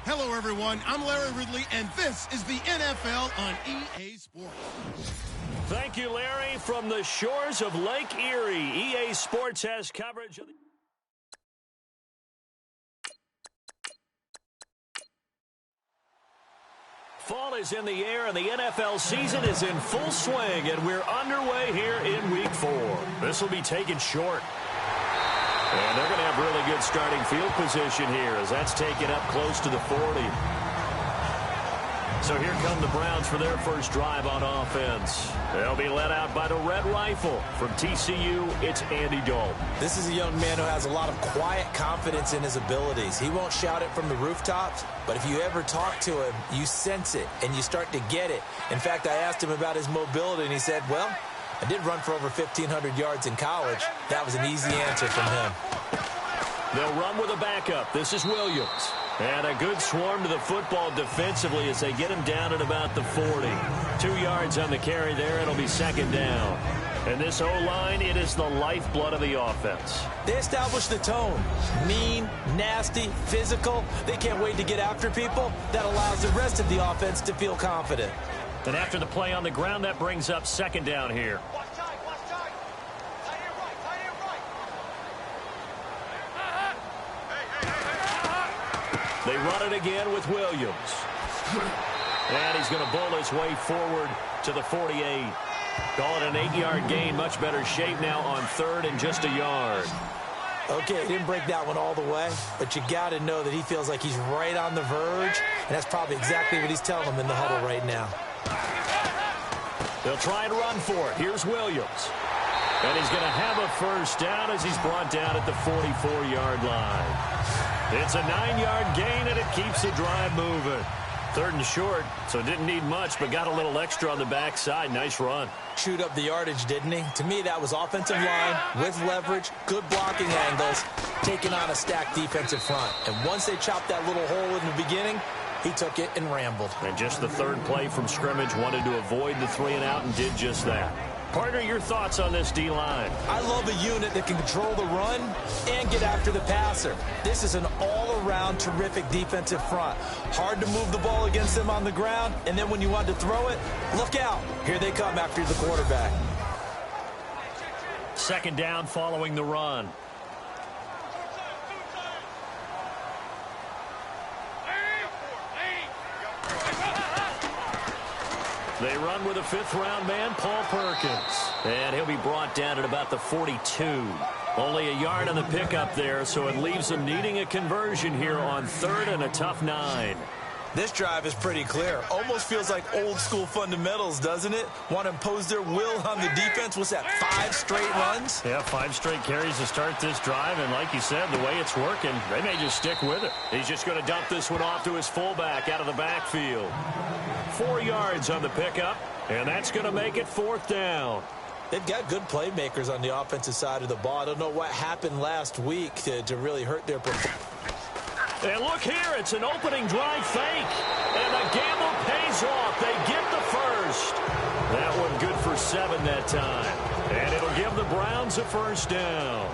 Hello, everyone. I'm Larry Ridley, and this is the NFL on EA Sports. Thank you, Larry. From the shores of Lake Erie, EA Sports has coverage of the... Fall is in the air, and the NFL season is in full swing, and we're underway here in Week 4. This will be taken short. And they're going to have really good starting field position here as that's taken up close to the 40. So here come the Browns for their first drive on offense. They'll be led out by the Red Rifle. From TCU, it's Andy Dalton. This is a young man who has a lot of quiet confidence in his abilities. He won't shout it from the rooftops, but if you ever talk to him, you sense it, and you start to get it. In fact, I asked him about his mobility, and he said, well, I did run for over 1,500 yards in college. That was an easy answer from him. They'll run with a backup. This is Williams. And a good swarm to the football defensively as they get him down at about the 40. 2 yards on the carry there. It'll be second down. And this O-line, it is the lifeblood of the offense. They establish the tone. Mean, nasty, physical. They can't wait to get after people. That allows the rest of the offense to feel confident. And after the play on the ground, that brings up second down here. They run it again with Williams. And he's going to bull his way forward to the 48. Call it an 8-yard gain. Much better shape now on third and just a yard. Okay, he didn't break that one all the way, but you got to know that he feels like he's right on the verge, and that's probably exactly what he's telling him in the huddle right now. They'll try and run for it. Here's Williams. And he's going to have a first down as he's brought down at the 44-yard line. It's a 9-yard gain, and it keeps the drive moving. Third and short, so didn't need much, but got a little extra on the backside. Nice run. Chewed up the yardage, didn't he? To me, that was offensive line with leverage, good blocking angles, taking on a stacked defensive front. And once they chopped that little hole in the beginning, he took it and rambled. And just the third play from scrimmage, wanted to avoid the 3-and-out and did just that. Partner, your thoughts on this D-line? I love a unit that can control the run and get after the passer. This is an all-around terrific defensive front. Hard to move the ball against them on the ground, and then when you want to throw it, look out. Here they come after the quarterback. Second down following the run. They run with a fifth-round man, Paul Perkins. And he'll be brought down at about the 42. Only a yard on the pickup there, so it leaves them needing a conversion here on third and a tough 9. This drive is pretty clear. Almost feels like old-school fundamentals, doesn't it? Want to impose their will on the defense. What's that, 5 straight runs? Yeah, 5 straight carries to start this drive, and like you said, the way it's working, they may just stick with it. He's just going to dump this one off to his fullback out of the backfield. 4 yards on the pickup, and that's going to make it fourth down. They've got good playmakers on the offensive side of the ball. I don't know what happened last week to really hurt their performance. And look here, it's an opening drive fake. And the gamble pays off. They get the first. That one good for 7 that time. And it'll give the Browns a first down.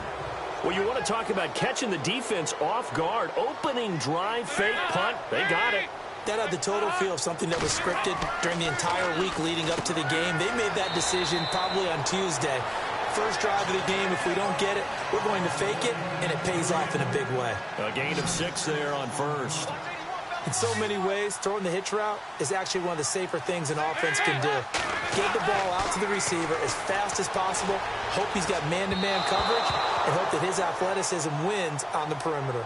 Well, you want to talk about catching the defense off guard. Opening drive fake punt. They got it. That had the total feel of something that was scripted during the entire week leading up to the game. They made that decision probably on Tuesday. First drive of the game, if we don't get it, we're going to fake it, and it pays off in a big way. A gain of 6 there on first. In so many ways, throwing the hitch route is actually one of the safer things an offense can do. Get the ball out to the receiver as fast as possible, hope he's got man-to-man coverage, and hope that his athleticism wins on the perimeter.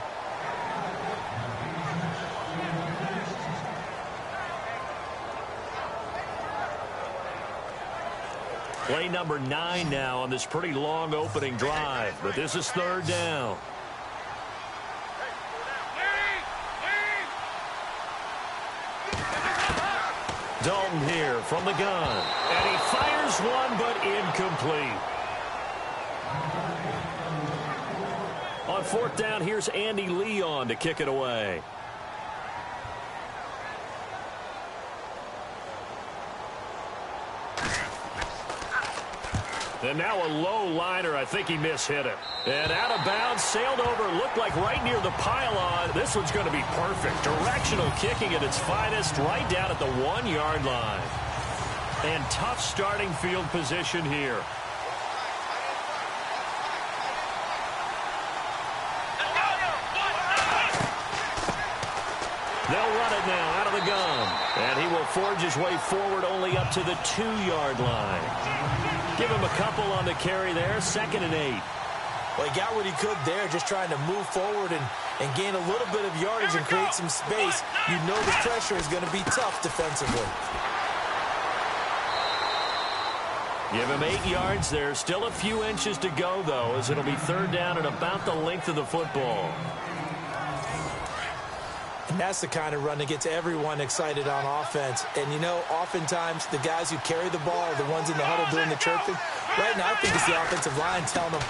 Play number 9 now on this pretty long opening drive, but this is third down. Dalton here from the gun, and he fires one, but incomplete. On fourth down, here's Andy Leon to kick it away. And now a low liner. I think he mishit it. And out of bounds, sailed over, looked like right near the pylon. This one's going to be perfect. Directional kicking at its finest, right down at the 1-yard line. And tough starting field position here. They'll run it now out of the gun. And he will forge his way forward only up to the 2-yard line. Give him a couple on the carry there, 2nd and 8. Well, he got what he could there, just trying to move forward and gain a little bit of yardage and create some space. You know the pressure is going to be tough defensively. Give him 8 yards there. Still a few inches to go, though, as it'll be third down and about the length of the football. And that's the kind of run that gets everyone excited on offense. And, you know, oftentimes the guys who carry the ball are the ones in the huddle doing the chirping. Right now, I think it's the offensive line telling them,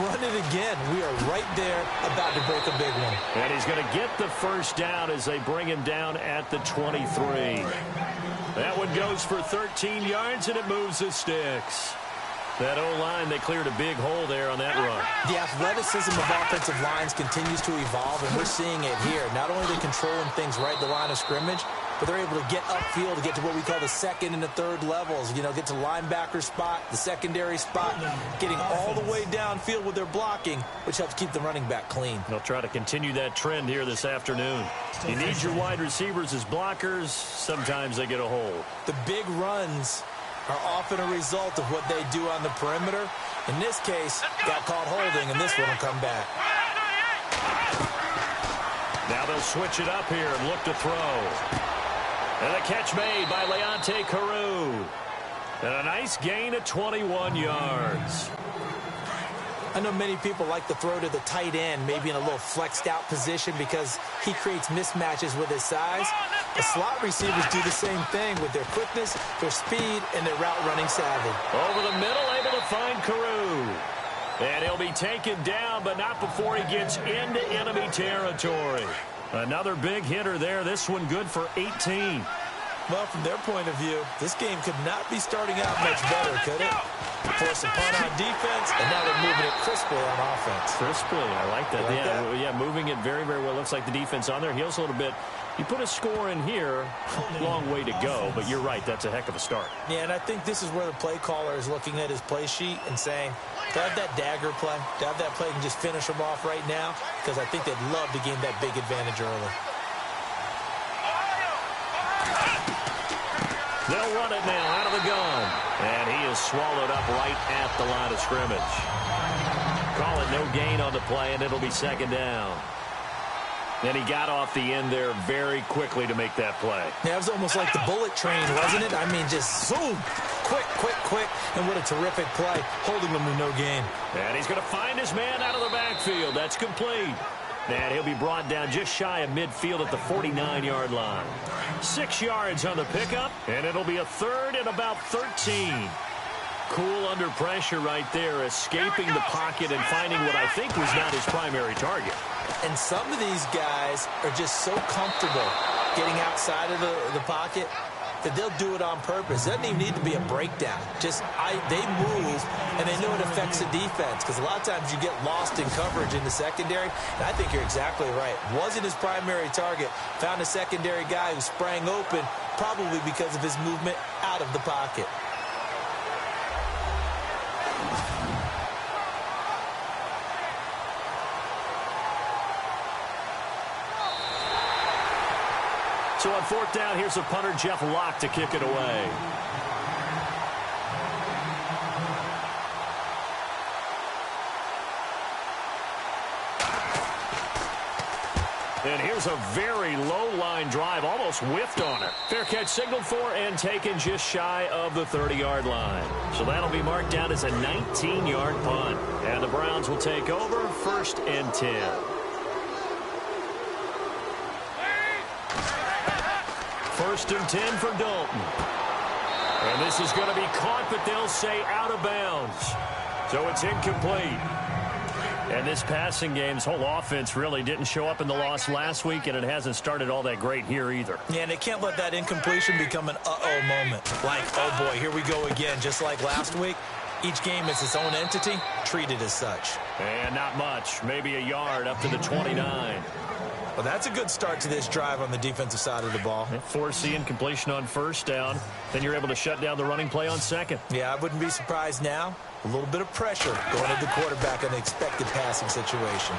run it again. We are right there about to break a big one. And he's going to get the first down as they bring him down at the 23. That one goes for 13 yards, and it moves the sticks. That O-line, they cleared a big hole there on that run. The athleticism of offensive lines continues to evolve, and we're seeing it here. Not only are they controlling things right at the line of scrimmage, but they're able to get upfield to get to what we call the second and the third levels. You know, get to linebacker spot, the secondary spot, getting all the way downfield with their blocking, which helps keep the running back clean. They'll try to continue that trend here this afternoon. You need your wide receivers as blockers. Sometimes they get a hold. The big runs are often a result of what they do on the perimeter. In this case, got caught holding, and this one will come back. Now they'll switch it up here and look to throw. And a catch made by Leonte Carew. And a nice gain of 21 yards. I know many people like to throw to the tight end, maybe in a little flexed out position because he creates mismatches with his size. The slot receivers do the same thing with their quickness, their speed, and their route running savvy. Over the middle, able to find Carew. And he'll be taken down, but not before he gets into enemy territory. Another big hitter there. This one good for 18. Well, from their point of view, this game could not be starting out much better, could it? Force a punt on defense, and now they're moving it crisply on offense. Crisply, I like that. Yeah, moving it very, very well. Looks like the defense on there heals a little bit. You put a score in here, long way to go, but you're right, that's a heck of a start. Yeah, and I think this is where the play caller is looking at his play sheet and saying, to have that dagger play, to have that play and just finish them off right now, because I think they'd love to gain that big advantage early. They'll run it now out of the gun. And he is swallowed up right at the line of scrimmage. Call it no gain on the play, and it'll be second down. And he got off the end there very quickly to make that play. Yeah, it was almost like the bullet train, wasn't it? I mean, just zoom. Quick, quick, quick. And what a terrific play, holding them to no gain. And he's going to find his man out of the backfield. That's complete. And he'll be brought down just shy of midfield at the 49-yard line. 6 yards on the pickup, and it'll be a third and about 13. Cool under pressure right there, escaping the pocket and finding what I think was not his primary target. And some of these guys are just so comfortable getting outside of the pocket that they'll do it on purpose. It doesn't even need to be a breakdown. Just they move, and they know it affects the defense because a lot of times you get lost in coverage in the secondary. And I think you're exactly right. Wasn't his primary target. Found a secondary guy who sprang open, probably because of his movement out of the pocket. So on fourth down, here's the punter, Jeff Locke, to kick it away. And here's a very low-line drive, almost whiffed on it. Fair catch signaled for and taken just shy of the 30-yard line. So that'll be marked down as a 19-yard punt. And the Browns will take over, 1st and 10. First and 10 for Dalton. And this is going to be caught, but they'll say out of bounds. So it's incomplete. And this passing game's whole offense really didn't show up in the loss last week, and it hasn't started all that great here either. Yeah, and they can't let that incompletion become an uh-oh moment. Like, oh boy, here we go again. Just like last week, each game is its own entity, treated as such. And not much, maybe a yard up to the 29. Well, that's a good start to this drive on the defensive side of the ball. Force the incompletion on first down. Then you're able to shut down the running play on second. Yeah, I wouldn't be surprised now. A little bit of pressure going at the quarterback in the expected passing situation.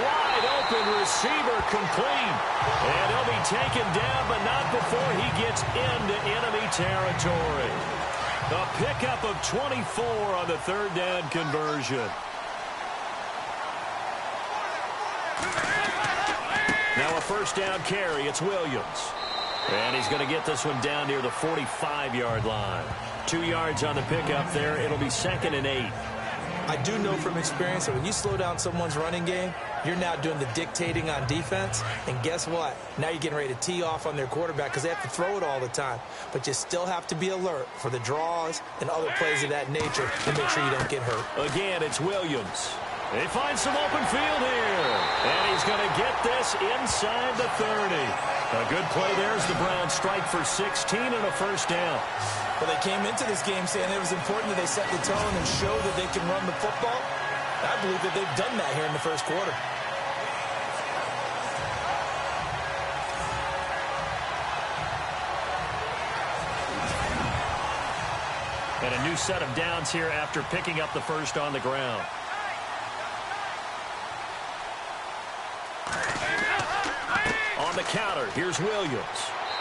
Wide open receiver complete. And he'll be taken down, but not before he gets into enemy territory. A pickup of 24 on the third down conversion. Now a first down carry. It's Williams. And he's going to get this one down near the 45-yard line. 2 yards on the pickup there. It'll be 2nd and 8. I do know from experience that when you slow down someone's running game, you're now doing the dictating on defense. And guess what? Now you're getting ready to tee off on their quarterback because they have to throw it all the time. But you still have to be alert for the draws and other plays of that nature to make sure you don't get hurt. Again, it's Williams. They find some open field here. And he's going to get this inside the 30. A good play there as the Browns strike for 16 and a first down. Well, they came into this game saying it was important that they set the tone and show that they can run the football. I believe that they've done that here in the first quarter. And a new set of downs here after picking up the first on the ground. On the counter, here's Williams.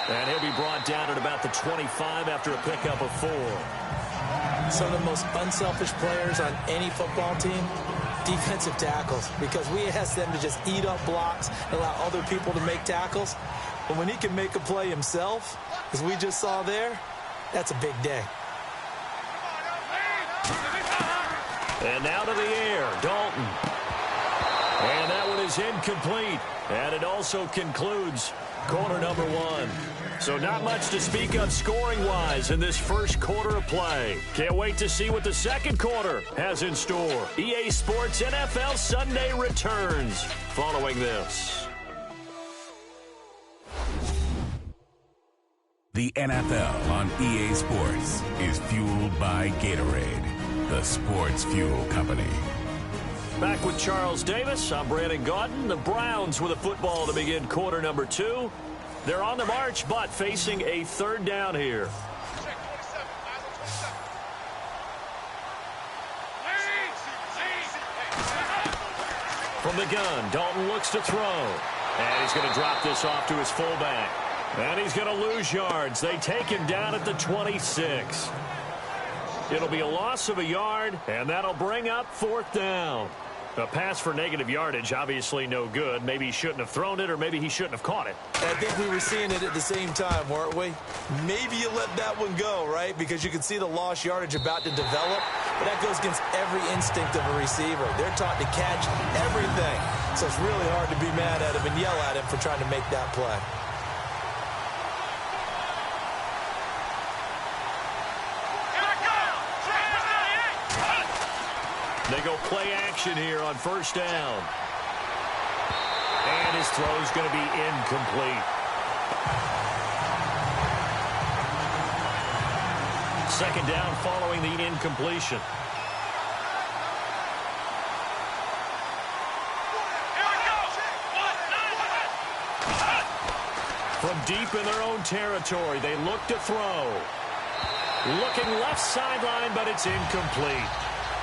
And he'll be brought down at about the 25 after a pickup of 4. Some of the most unselfish players on any football team, defensive tackles, because we ask them to just eat up blocks and allow other people to make tackles. But when he can make a play himself, as we just saw there, that's a big day. And now to the air, Dalton. And that one is incomplete. And it also concludes quarter number 1. So not much to speak of scoring-wise in this first quarter of play. Can't wait to see what the second quarter has in store. EA Sports NFL Sunday returns following this. The NFL on EA Sports is fueled by Gatorade, the sports fuel company. Back with Charles Davis. I'm Brandon Gaudin. The Browns with a football to begin quarter number 2. They're on the march, but facing a third down here. From the gun, Dalton looks to throw. And he's going to drop this off to his fullback. And he's going to lose yards. They take him down at the 26. It'll be a loss of a yard, and that'll bring up fourth down. A pass for negative yardage, obviously no good. Maybe he shouldn't have thrown it, or maybe he shouldn't have caught it. I think we were seeing it at the same time, weren't we? Maybe you let that one go, right? Because you can see the lost yardage about to develop. But that goes against every instinct of a receiver. They're taught to catch everything. So it's really hard to be mad at him and yell at him for trying to make that play. They go play action here on first down. And his throw is going to be incomplete. Second down following the incompletion. From deep in their own territory, they look to throw. Looking left sideline, but it's incomplete.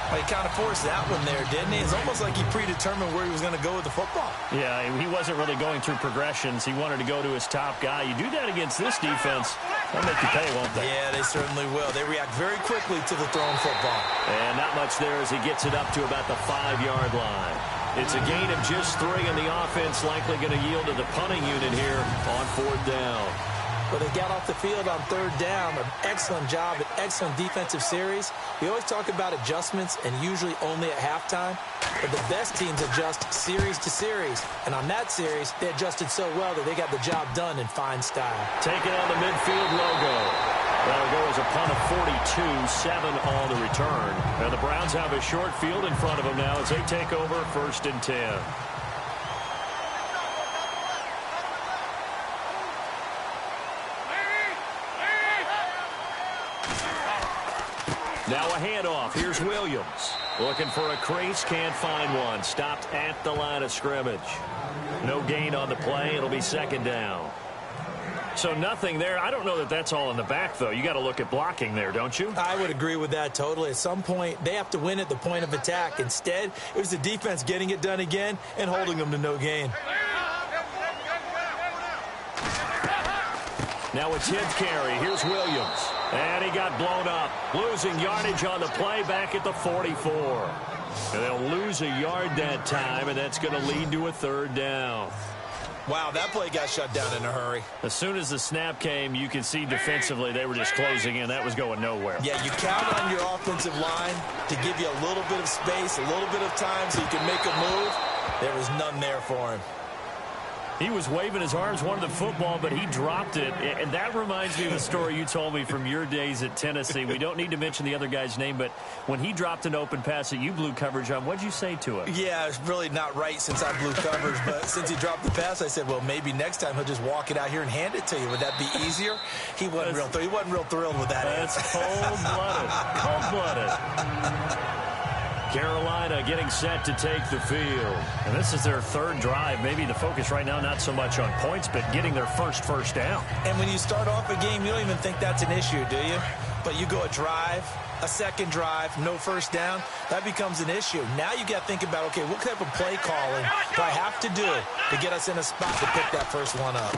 Well, he kind of forced that one there, didn't he? It's almost like he predetermined where he was going to go with the football. Yeah, he wasn't really going through progressions. He wanted to go to his top guy. You do that against this defense, they'll make you pay, won't they? Yeah, they certainly will. They react very quickly to the thrown football. And not much there as he gets it up to about the 5-yard line. It's a gain of just 3, and the offense likely going to yield to the punting unit here on 4th down. Well, they got off the field on 3rd down. An excellent job, an excellent defensive series. We always talk about adjustments, and usually only at halftime. But the best teams adjust series to series. And on that series, they adjusted so well that they got the job done in fine style. Taking on the midfield logo. That'll go as a punt of 42, 7 on the return. And the Browns have a short field in front of them now as they take over 1st and 10. Now a handoff. Here's Williams. Looking for a crease. Can't find one. Stopped at the line of scrimmage. No gain on the play. It'll be 2nd down. So nothing there. I don't know that that's all in the back, though. You got to look at blocking there, don't you? I would agree with that totally. At some point, they have to win at the point of attack. Instead, it was the defense getting it done again and holding them to no gain. Now a 10th carry. Here's Williams. And he got blown up. Losing yardage on the play back at the 44. And they'll lose a yard that time, and that's going to lead to a 3rd down. Wow, that play got shut down in a hurry. As soon as the snap came, you can see defensively they were just closing in. That was going nowhere. Yeah, you count on your offensive line to give you a little bit of space, a little bit of time so you can make a move. There was none there for him. He was waving his arms, wanted the football, but he dropped it. And that reminds me of the story you told me from your days at Tennessee. We don't need to mention the other guy's name, but when he dropped an open pass that you blew coverage on, what'd you say to him? Yeah, it's really not right since I blew coverage, but since he dropped the pass, I said, well, maybe next time he'll just walk it out here and hand it to you. Would that be easier? He wasn't real thrilled with that. That's cold-blooded. Cold-blooded. Carolina getting set to take the field. And this is their 3rd drive. Maybe the focus right now not so much on points, but getting their first down. And when you start off a game, you don't even think that's an issue, do you? But you go a drive, a 2nd drive, no 1st down, that becomes an issue. Now you got to think about, okay, what type of play calling do I have to do to get us in a spot to pick that first one up?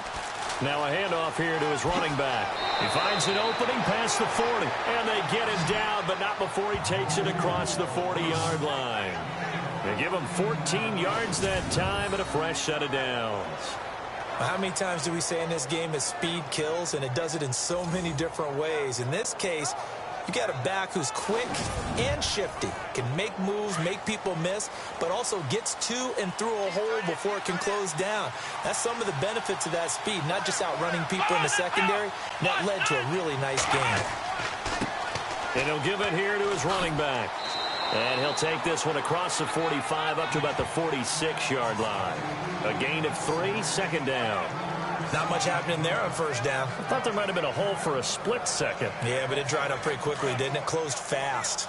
Now a handoff here to his running back. He finds an opening past the 40, and they get him down, but not before he takes it across the 40-yard line. They give him 14 yards that time and a fresh set of downs. How many times do we say in this game that speed kills, and it does it in so many different ways? In this case, you got a back who's quick and shifty, can make moves, make people miss, but also gets to and through a hole before it can close down. That's some of the benefits of that speed, not just outrunning people in the secondary. That led to a really nice game. And he'll give it here to his running back. And he'll take this one across the 45 up to about the 46-yard line. A gain of 3, 2nd down. Not much happening there on 1st down. I thought there might have been a hole for a split second. Yeah, but it dried up pretty quickly, didn't it? Closed fast.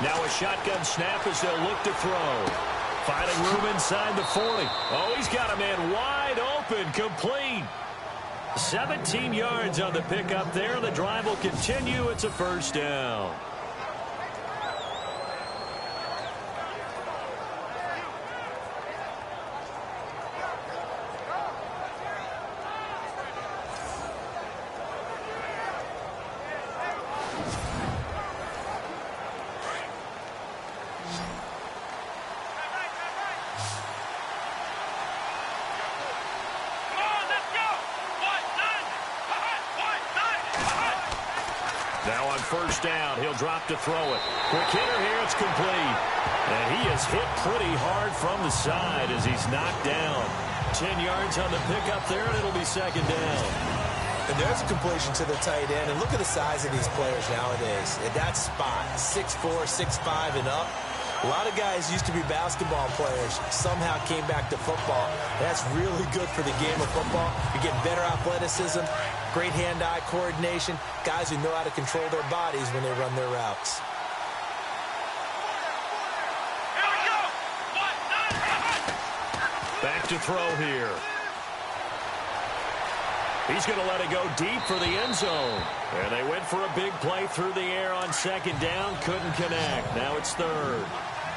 Now a shotgun snap as they'll look to throw. Finding room inside the 40. Oh, he's got a man wide open, complete. 17 yards on the pickup there. The drive will continue. It's a 1st down. Now on 1st down, he'll drop to throw it. Quick hitter here, it's complete. And he is hit pretty hard from the side as he's knocked down. 10 yards on the pickup there, and it'll be 2nd down. And there's a completion to the tight end. And look at the size of these players nowadays. At that spot, 6'4", 6'5", and up. A lot of guys used to be basketball players, somehow came back to football. That's really good for the game of football. You're getting better athleticism, great hand-eye coordination, guys who know how to control their bodies when they run their routes. Back to throw here. He's going to let it go deep for the end zone. And they went for a big play through the air on second down. Couldn't connect. Now it's third.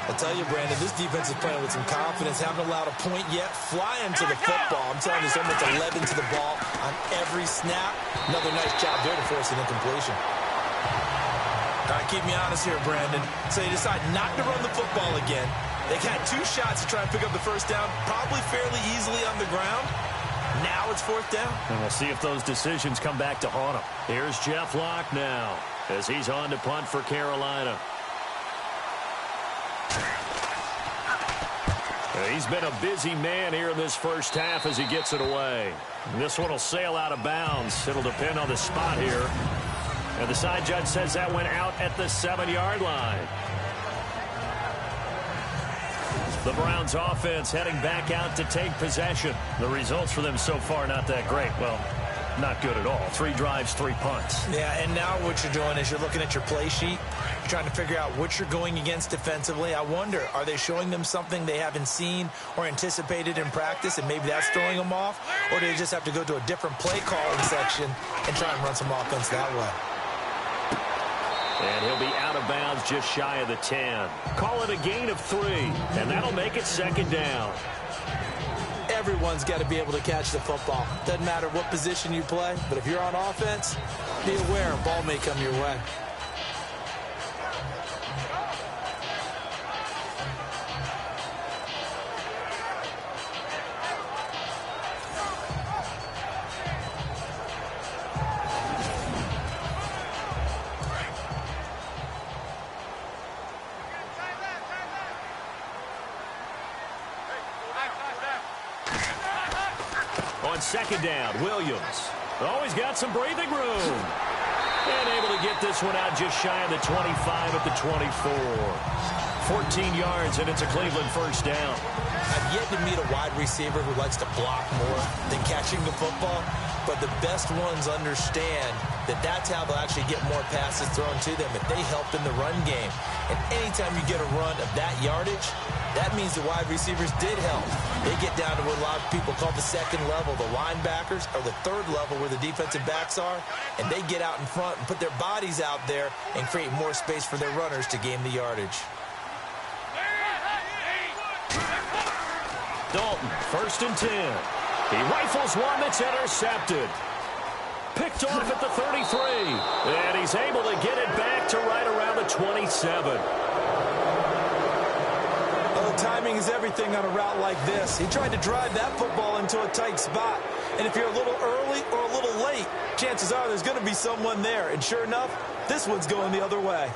I'll tell you, Brandon, this defense is playing with some confidence. Haven't allowed a point yet. Flying to the football. I'm telling you, it's almost 11 to the ball on every snap. Another nice job there to force an incompletion. All right, keep me honest here, Brandon. So you decide not to run the football again. They had 2 shots to try and pick up the first down, probably fairly easily on the ground. Now it's fourth down. And we'll see if those decisions come back to haunt him. Here's Jeff Locke now as he's on to punt for Carolina. He's been a busy man here in this first half as he gets it away. And this one will sail out of bounds. It'll depend on the spot here. And the side judge says that went out at the 7-yard line. The Browns offense heading back out to take possession. The results for them so far not that great. Well, not good at all. 3 drives, 3 punts. Yeah, and now what you're doing is you're looking at your play sheet. You're trying to figure out what you're going against defensively. I wonder, are they showing them something they haven't seen or anticipated in practice, and maybe that's throwing them off? Or do they just have to go to a different play calling section and try and run some offense that way? And he'll be out of bounds just shy of the 10. Call it a gain of 3, and that'll make it second down. Everyone's got to be able to catch the football. Doesn't matter what position you play, but if you're on offense, be aware a ball may come your way. On second down, Williams. Always got some breathing room. And able to get this one out just shy of the 25 at the 24. 14 yards, and it's a Cleveland first down. I've yet to meet a wide receiver who likes to block more than catching the football, but the best ones understand that that's how they'll actually get more passes thrown to them if they help in the run game. And anytime you get a run of that yardage, that means the wide receivers did help. They get down to what a lot of people call the second level, the linebackers, or the third level where the defensive backs are, and they get out in front and put their bodies out there and create more space for their runners to gain the yardage. Dalton, first and 10. He rifles one that's intercepted. Picked off at the 33. And he's able to get it back to right around the 27. Well, timing is everything on a route like this. He tried to drive that football into a tight spot. And if you're a little early or a little late, chances are there's going to be someone there. And sure enough, this one's going the other way.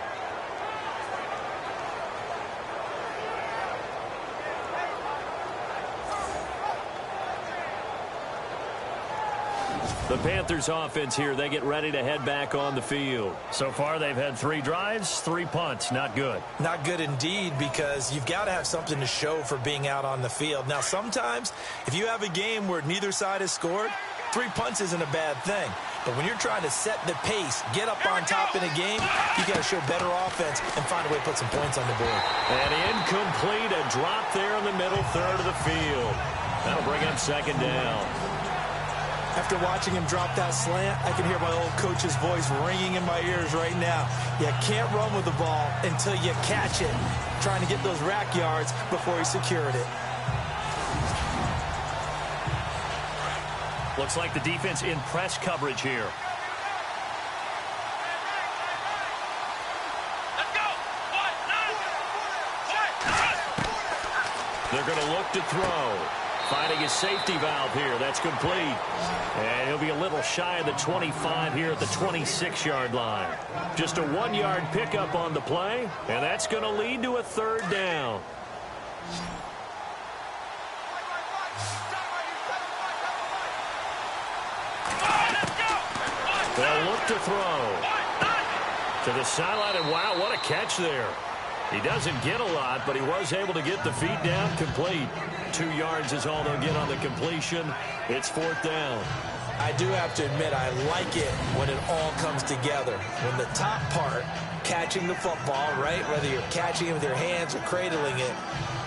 The Panthers offense here, they get ready to head back on the field. So far, they've had 3 drives, 3 punts. Not good. Not good indeed, because you've got to have something to show for being out on the field. Now, sometimes, if you have a game where neither side has scored, 3 punts isn't a bad thing. But when you're trying to set the pace, get up on top in a game, you got to show better offense and find a way to put some points on the board. And incomplete, a drop there in the middle third of the field. That'll bring up second down. After watching him drop that slant, I can hear my old coach's voice ringing in my ears right now. You can't run with the ball until you catch it. Trying to get those rack yards before he secured it. Looks like the defense in press coverage here. Let's go. They're going to look to throw. Finding his safety valve here. That's complete. And he'll be a little shy of the 25 here at the 26-yard line. Just a 1-yard pickup on the play, and that's going to lead to a third down. They'll look to throw. To the sideline, and wow, what a catch there. He doesn't get a lot, but he was able to get the feet down complete. 2 yards is all they'll get on the completion. It's fourth down. I do have to admit, I like it when it all comes together. When the top part, catching the football, right, whether you're catching it with your hands or cradling it,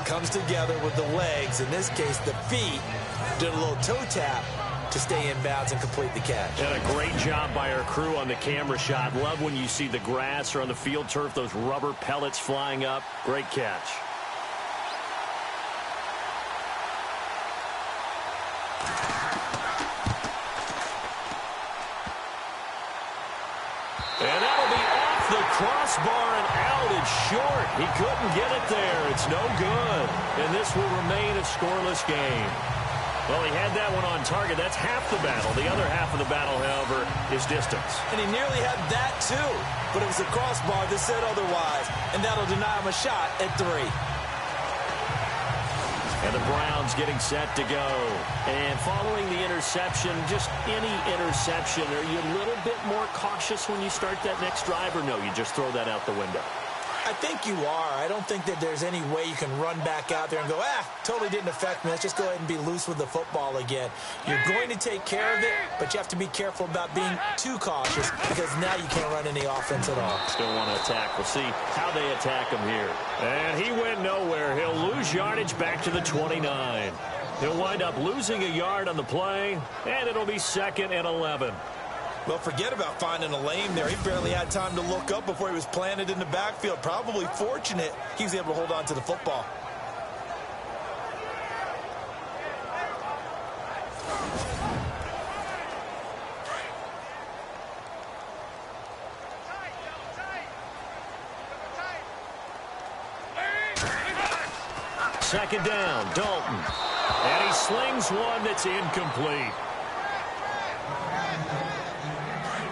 comes together with the legs, in this case the feet, did a little toe tap to stay in bounds and complete the catch. And a great job by our crew on the camera shot. Love when you see the grass or on the field turf, those rubber pellets flying up. Great catch. And that'll be off the crossbar and out. It's short. He couldn't get it there. It's no good. And this will remain a scoreless game. Well, he had that one on target. That's half the battle. The other half of the battle, however, is distance. And he nearly had that, too. But it was a crossbar that said otherwise. And that'll deny him a shot at 3. And the Browns getting set to go. And following the interception, just any interception, are you a little bit more cautious when you start that next drive, or no, you just throw that out the window? I think you are. I don't think that there's any way you can run back out there and go, totally didn't affect me. Let's just go ahead and be loose with the football again. You're going to take care of it, but you have to be careful about being too cautious because now you can't run any offense at all. Still want to attack. We'll see how they attack him here. And he went nowhere. He'll lose yardage back to the 29. He'll wind up losing a yard on the play, and it'll be 2nd and 11. Well, forget about finding a lane there. He barely had time to look up before he was planted in the backfield. Probably fortunate he was able to hold on to the football. Second down, Dalton. And he slings one that's incomplete.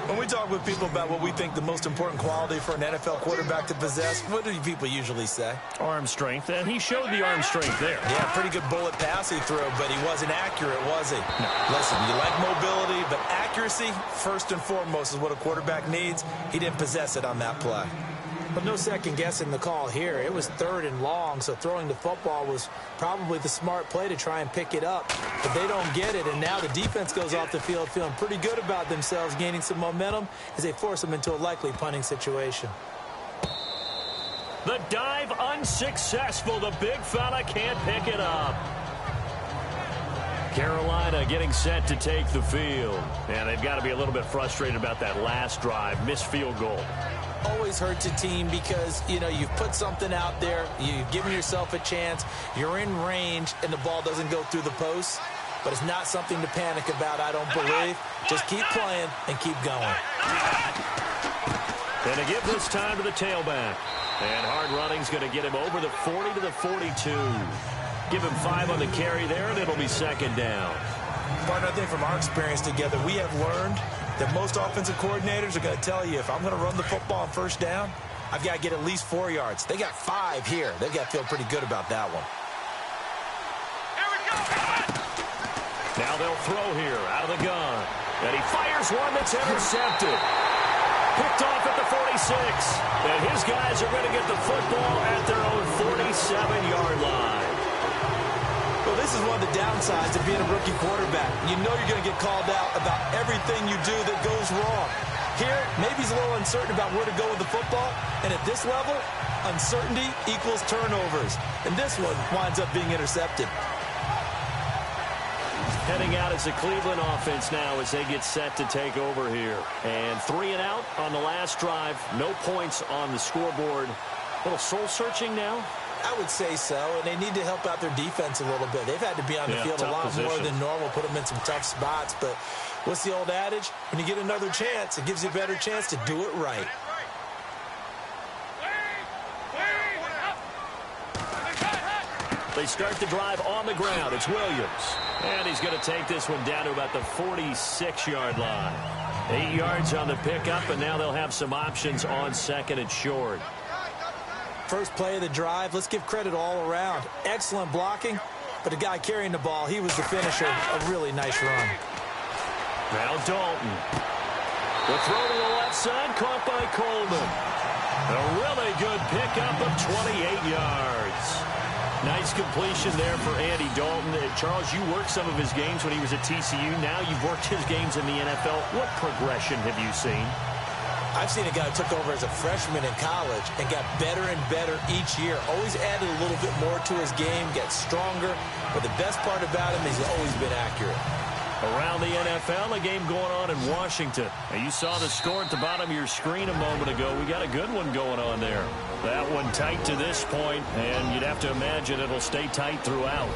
When we talk with people about what we think the most important quality for an NFL quarterback to possess, what do people usually say? Arm strength, and he showed the arm strength there. Yeah, pretty good bullet pass he threw, but he wasn't accurate, was he? No. Listen, you like mobility, but accuracy, first and foremost, is what a quarterback needs. He didn't possess it on that play. But no second guessing the call here. It was 3rd and long, so throwing the football was probably the smart play to try and pick it up. But they don't get it, and now the defense goes off the field feeling pretty good about themselves, gaining some momentum as they force them into a likely punting situation. The dive unsuccessful. The big fella can't pick it up. Carolina getting set to take the field. And they've got to be a little bit frustrated about that last drive. Missed field goal. Always hurts a team because, you've put something out there, you've given yourself a chance, you're in range, and the ball doesn't go through the post. But it's not something to panic about, I don't believe. Just keep playing and keep going. And to give this time to the tailback. And hard running's going to get him over the 40 to the 42. Give him 5 on the carry there, and it'll be 2nd down. Partner, I think from our experience together, we have learned that most offensive coordinators are going to tell you, if I'm going to run the football on 1st down, I've got to get at least 4 yards. They got 5 here. They've got to feel pretty good about that one. Now they'll throw here out of the gun. And he fires one that's intercepted. Picked off at the 46. And his guys are going to get the football at their own 47-yard line. Well, this is one of the downsides of being a rookie quarterback. You know you're going to get called out about everything you do that goes wrong. Here, maybe he's a little uncertain about where to go with the football. And at this level, uncertainty equals turnovers. And this one winds up being intercepted. Heading out is the Cleveland offense now as they get set to take over here. And 3 and out on the last drive. No points on the scoreboard. A little soul-searching now. I would say so, and they need to help out their defense a little bit. They've had to be on the field a lot more than normal, put them in some tough spots. But what's the old adage? When you get another chance, it gives you a better chance to do it right. They start the drive on the ground. It's Williams. And he's going to take this one down to about the 46-yard line. 8 yards on the pickup, and now they'll have some options on 2nd and short. First play of the drive, let's give credit all around. Excellent blocking, but the guy carrying the ball, he was the finisher. A really nice run. Now Dalton. The throw to the left side, caught by Coleman. A really good pickup of 28 yards. Nice completion there for Andy Dalton. Charles, you worked some of his games when he was at TCU. Now you've worked his games in the NFL. What progression have you seen? I've seen a guy who took over as a freshman in college and got better and better each year. Always added a little bit more to his game, gets stronger. But the best part about him is he's always been accurate. Around the NFL, a game going on in Washington. And you saw the score at the bottom of your screen a moment ago. We got a good one going on there. That one tight to this point, and you'd have to imagine it'll stay tight throughout.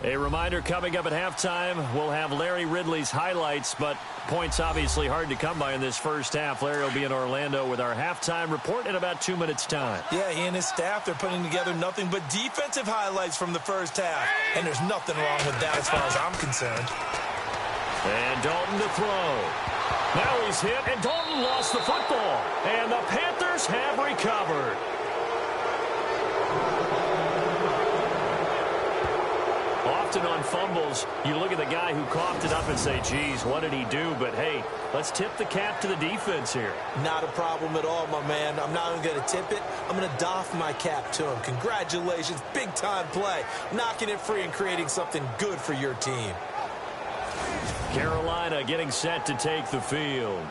A reminder, coming up at halftime, we'll have Larry Ridley's highlights, but points obviously hard to come by in this first half. Larry will be in Orlando with our halftime report in about 2 minutes' time. Yeah, he and his staff, they're putting together nothing but defensive highlights from the first half. And there's nothing wrong with that as far as I'm concerned. And Dalton to throw. Now he's hit, and Dalton lost the football. And the Panthers have recovered. Often on fumbles, you look at the guy who coughed it up and say, geez, what did he do? But, hey, let's tip the cap to the defense here. Not a problem at all, my man. I'm not even going to tip it. I'm going to doff my cap to him. Congratulations. Big-time play. Knocking it free and creating something good for your team. Carolina getting set to take the field.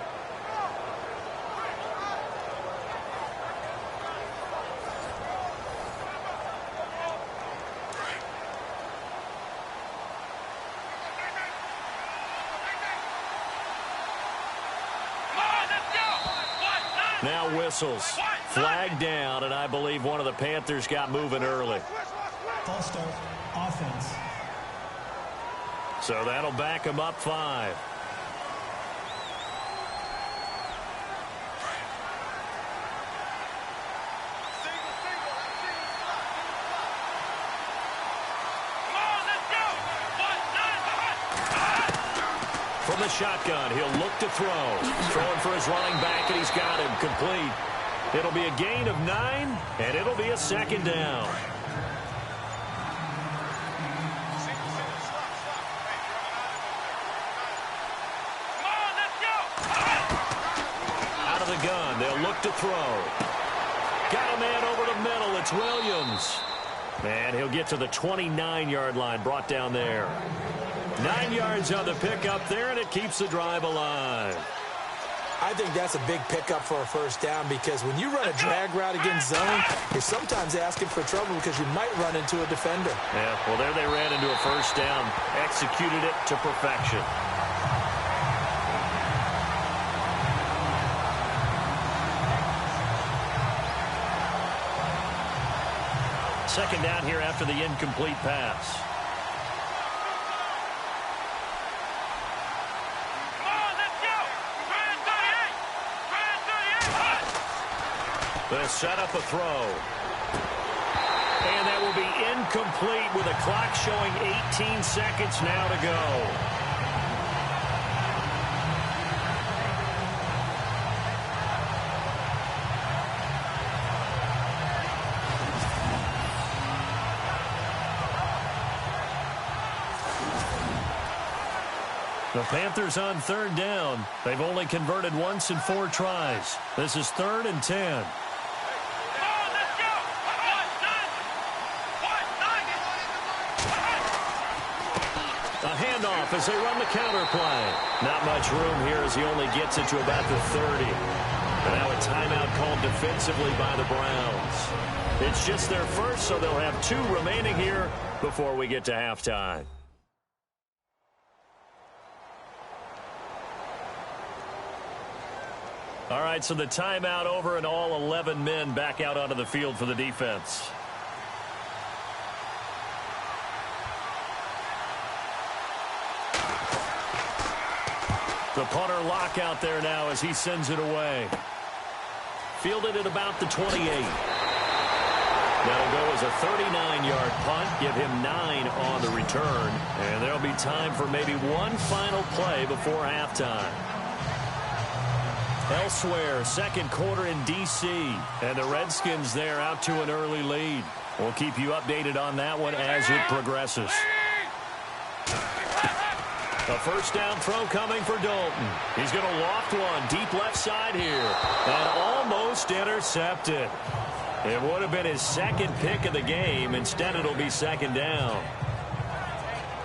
Now whistles. Flag down, and I believe one of the Panthers got moving early. False start, offense. So that'll back him up 5. From the shotgun, he'll look to throw. Throwing for his running back, and he's got him complete. It'll be a gain of 9, and it'll be a second down. Out of the gun, they'll look to throw. Got a man over the middle. It's Williams. And he'll get to the 29-yard line, brought down there. 9 yards on the pickup there, and it keeps the drive alive. I think that's a big pickup for a first down because when you run a drag route against zone, you're sometimes asking for trouble because you might run into a defender. Yeah, well, there they ran into a first down. Executed it to perfection. Second down here after the incomplete pass. They'll set up a throw. And that will be incomplete with the clock showing 18 seconds now to go. The Panthers on third down. They've only converted once in 4 tries. This is 3rd and 10. A handoff as they run the counter play. Not much room here as he only gets it to about the 30. And now a timeout called defensively by the Browns. It's just their first, so they'll have 2 remaining here before we get to halftime. All right, so the timeout over and all 11 men back out onto the field for the defense. The punter lock out there now as he sends it away. Fielded at about the 28. That'll go as a 39-yard punt, give him 9 on the return, and there'll be time for maybe one final play before halftime. Elsewhere, second quarter in D.C., and the Redskins there out to an early lead. We'll keep you updated on that one as it progresses. A first down throw coming for Dalton. He's going to loft one deep left side here, and almost intercepted. It would have been his second pick of the game. Instead, it'll be second down.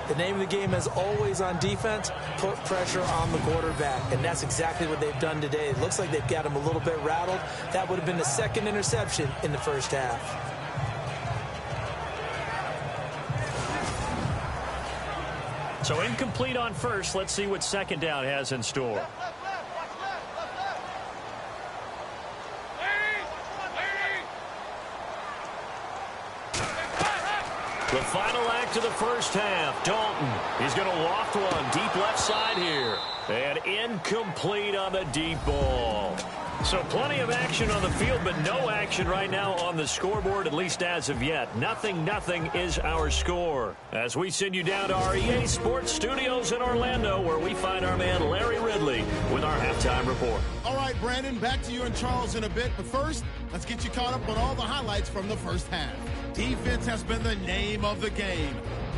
The name of the game is always on defense, put pressure on the quarterback. And that's exactly what they've done today. It looks like they've got him a little bit rattled. That would have been the second interception in the first half. So incomplete on first. Let's see what second down has in store. The final act of the first half. Dalton, he's going to loft one deep left side here. And incomplete on the deep ball. So plenty of action on the field, but no action right now on the scoreboard, at least as of yet. Nothing is our score. As we send you down to our EA Sports Studios in Orlando, where we find our man Larry Ridley with our halftime report. All right, Brandon, back to you and Charles in a bit. But first, let's get you caught up on all the highlights from the first half. Defense has been the name of the game.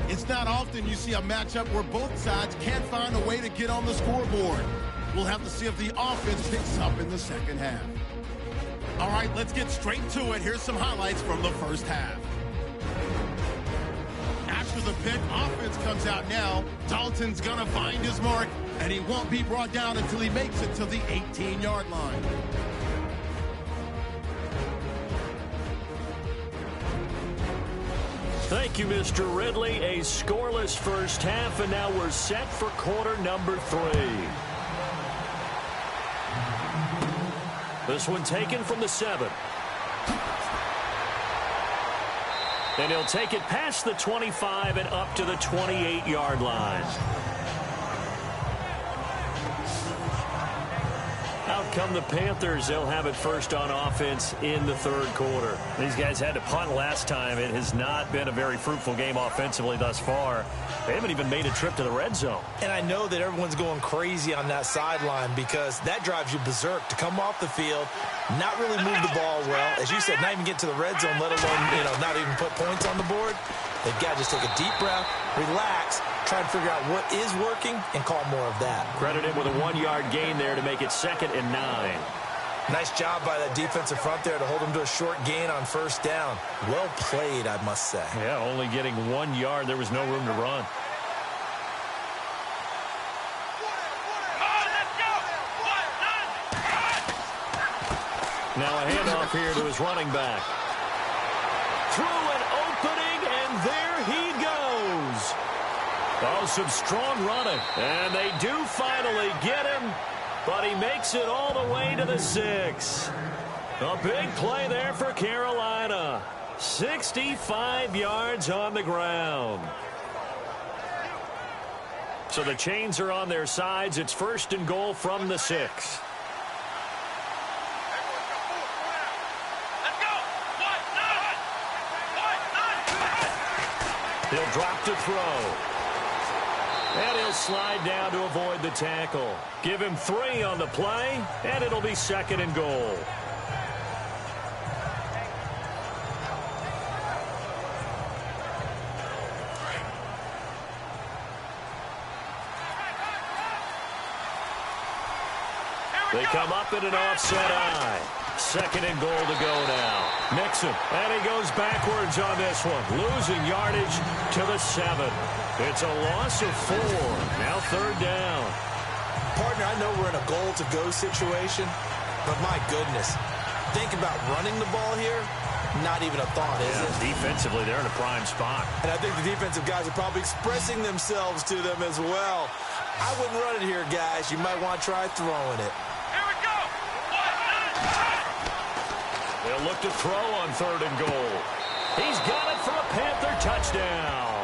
It's not often you see a matchup where both sides can't find a way to get on the scoreboard. We'll have to see if the offense picks up in the second half. All right, let's get straight to it. Here's some highlights from the first half. After the pick, offense comes out now. Dalton's going to find his mark, and he won't be brought down until he makes it to the 18-yard line. Thank you, Mr. Ridley. A scoreless first half, and now we're set for quarter number 3. This one taken from the 7. And he'll take it past the 25 and up to the 28-yard line. Out come the Panthers. They'll have it first on offense in the third quarter. These guys had to punt last time. It has not been a very fruitful game offensively thus far. They haven't even made a trip to the red zone. And I know that everyone's going crazy on that sideline because that drives you berserk to come off the field, not really move the ball well. As you said, not even get to the red zone, let alone, not even put points on the board. They've got to just take a deep breath, relax, try to figure out what is working, and call more of that. Credit him with a 1-yard gain there to make it 2nd and 9. Nice job by that defensive front there to hold him to a short gain on first down. Well played, I must say. Yeah, only getting 1 yard. There was no room to run. Now a handoff here to his running back. Through an opening, and there he goes. Oh, some strong running. And they do finally get him, but he makes it all the way to the 6. A big play there for Carolina. 65 yards on the ground. So the chains are on their sides. It's 1st and goal from the 6. He'll drop to throw. And he'll slide down to avoid the tackle. Give him 3 on the play, and it'll be 2nd and goal. They come up in an offset eye. 2nd and goal to go now. Mixon, and he goes backwards on this one. Losing yardage to the 7. It's a loss of 4. Now 3rd down. Partner, I know we're in a goal-to-go situation, but my goodness, think about running the ball here. Not even a thought, is it? Defensively, they're in a prime spot. And I think the defensive guys are probably expressing themselves to them as well. I wouldn't run it here, guys. You might want to try throwing it. They'll look to throw on 3rd and goal. He's got it for a Panther touchdown.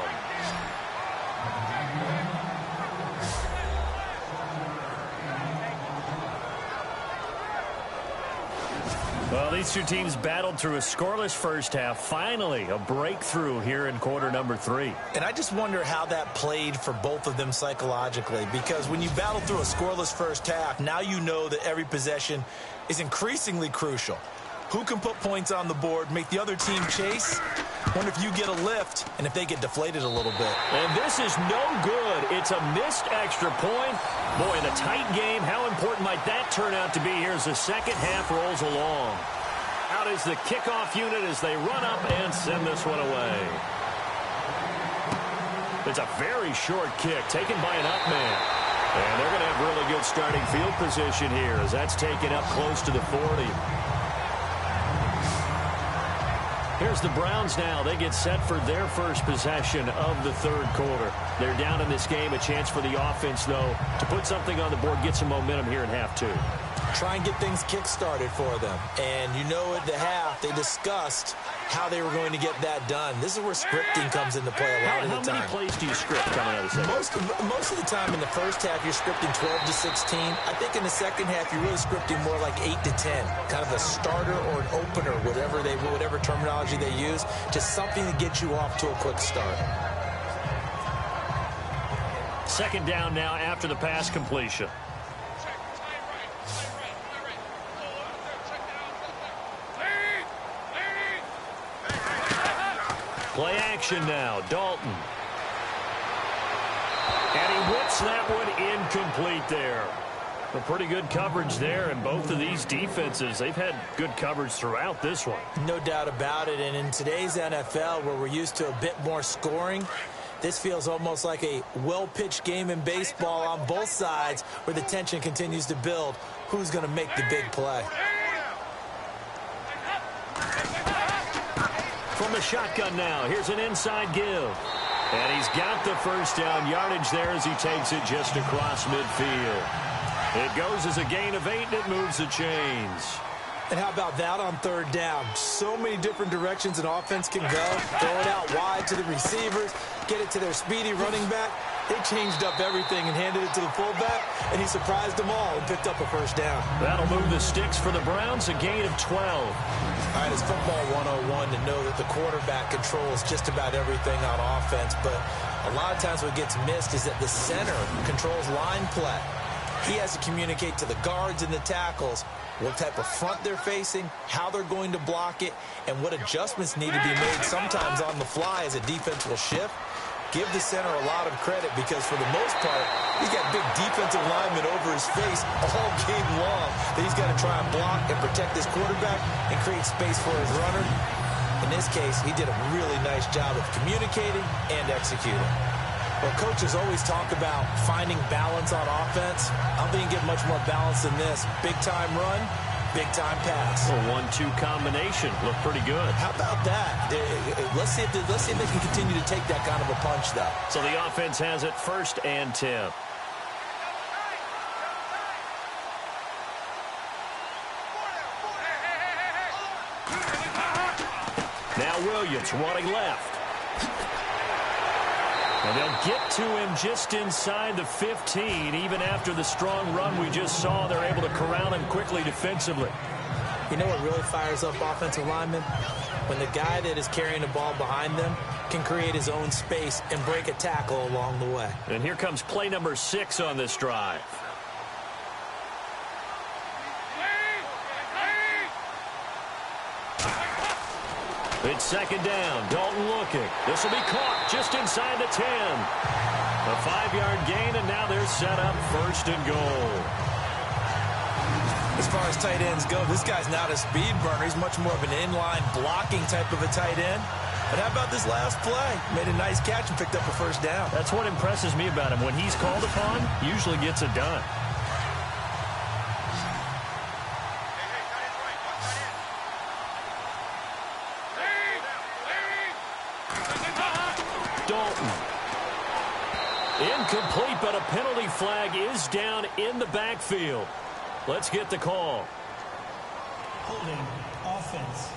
Well, these two teams battled through a scoreless first half. Finally, a breakthrough here in quarter number 3. And I just wonder how that played for both of them psychologically, because when you battle through a scoreless first half, now you know that every possession is increasingly crucial. Who can put points on the board, make the other team chase? Wonder if you get a lift and if they get deflated a little bit. And this is no good. It's a missed extra point. Boy, in a tight game, how important might that turn out to be here as the second half rolls along? Out is the kickoff unit as they run up and send this one away. It's a very short kick taken by an up man. And they're going to have really good starting field position here as that's taken up close to the 40. Here's the Browns now. They get set for their first possession of the third quarter. They're down in this game. A chance for the offense, though, to put something on the board, get some momentum here in half two. Try and get things kick-started for them. And you know at the half, they discussed how they were going to get that done. This is where scripting comes into play a lot of the time. How many plays do you script coming out of the second? Most of the time in the first half, you're scripting 12 to 16. I think in the second half, you're really scripting more like 8 to 10. Kind of a starter or an opener, whatever terminology they use. Just something to get you off to a quick start. Second down now after the pass completion. Play action now, Dalton. And he whips that one incomplete there. A pretty good coverage there, and both of these defenses, they've had good coverage throughout this one. No doubt about it, and in today's NFL, where we're used to a bit more scoring, this feels almost like a well-pitched game in baseball on both sides where the tension continues to build. Who's going to make the big play? From the shotgun now, here's an inside give. And he's got the first down yardage there as he takes it just across midfield. It goes as a gain of 8, and it moves the chains. And how about that on third down? So many different directions an offense can go. Throw it out wide to the receivers, get it to their speedy running back. They changed up everything and handed it to the fullback, and he surprised them all and picked up a first down. That'll move the sticks for the Browns, a gain of 12. All right, it's football 101 to know that the quarterback controls just about everything on offense, but a lot of times what gets missed is that the center controls line play. He has to communicate to the guards and the tackles what type of front they're facing, how they're going to block it, and what adjustments need to be made sometimes on the fly as a defense will shift. Give the center a lot of credit because for the most part, he's got big defensive linemen over his face all game long that he's got to try and block and protect his quarterback and create space for his runner. In this case, he did a really nice job of communicating and executing. Well, coaches always talk about finding balance on offense. I don't think you get much more balance than this. Big-time run, big-time pass. A 1-2 combination. Looked pretty good. How about that? Let's see if they can continue to take that kind of a punch, though. So the offense has it 1st and 10. Now Williams running left. And they'll get to him just inside the 15. Even after the strong run we just saw, they're able to corral him quickly defensively. You know what really fires up offensive linemen? When the guy that is carrying the ball behind them can create his own space and break a tackle along the way. And here comes play number 6 on this drive. It's second down. Dalton looking. This will be caught just inside the 10. A 5-yard gain, and now they're set up 1st and goal. As far as tight ends go, this guy's not a speed burner. He's much more of an inline blocking type of a tight end. But how about this last play? Made a nice catch and picked up a first down. That's what impresses me about him. When he's called upon, usually gets it done. Dalton. Incomplete, but a penalty flag is down in the backfield. Let's get the call. Holding offense.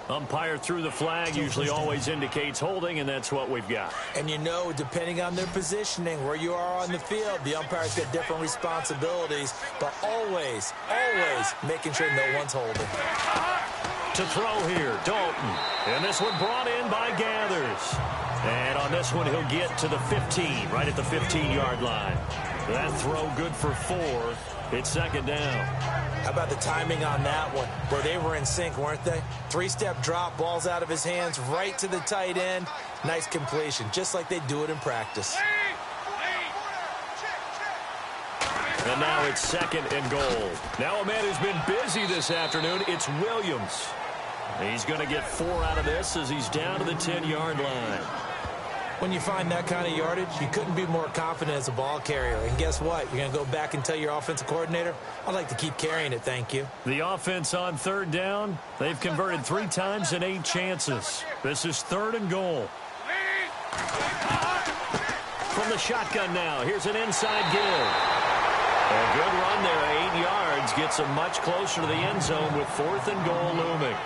Umpire threw the flag, usually always indicates holding, and that's what we've got. And you know, depending on their positioning, where you are on the field, the umpire's got different responsibilities, but always making sure no one's holding. To throw here, Dalton. And this one brought in by Gathers. And on this one, he'll get to the 15, right at the 15-yard line. That throw good for 4. It's second down. How about the timing on that one, where they were in sync, weren't they? 3-step drop, ball's out of his hands, right to the tight end. Nice completion, just like they do it in practice. And now it's 2nd and goal. Now a man who's been busy this afternoon, it's Williams. He's going to get 4 out of this as he's down to the 10-yard line. When you find that kind of yardage, you couldn't be more confident as a ball carrier. And guess what? You're going to go back and tell your offensive coordinator, I'd like to keep carrying it, thank you. The offense on 3rd down. They've converted 3 times in 8 chances. This is 3rd and goal. From the shotgun now, here's an inside give. A good run there, 8 yards. Gets them much closer to the end zone with 4th and goal looming.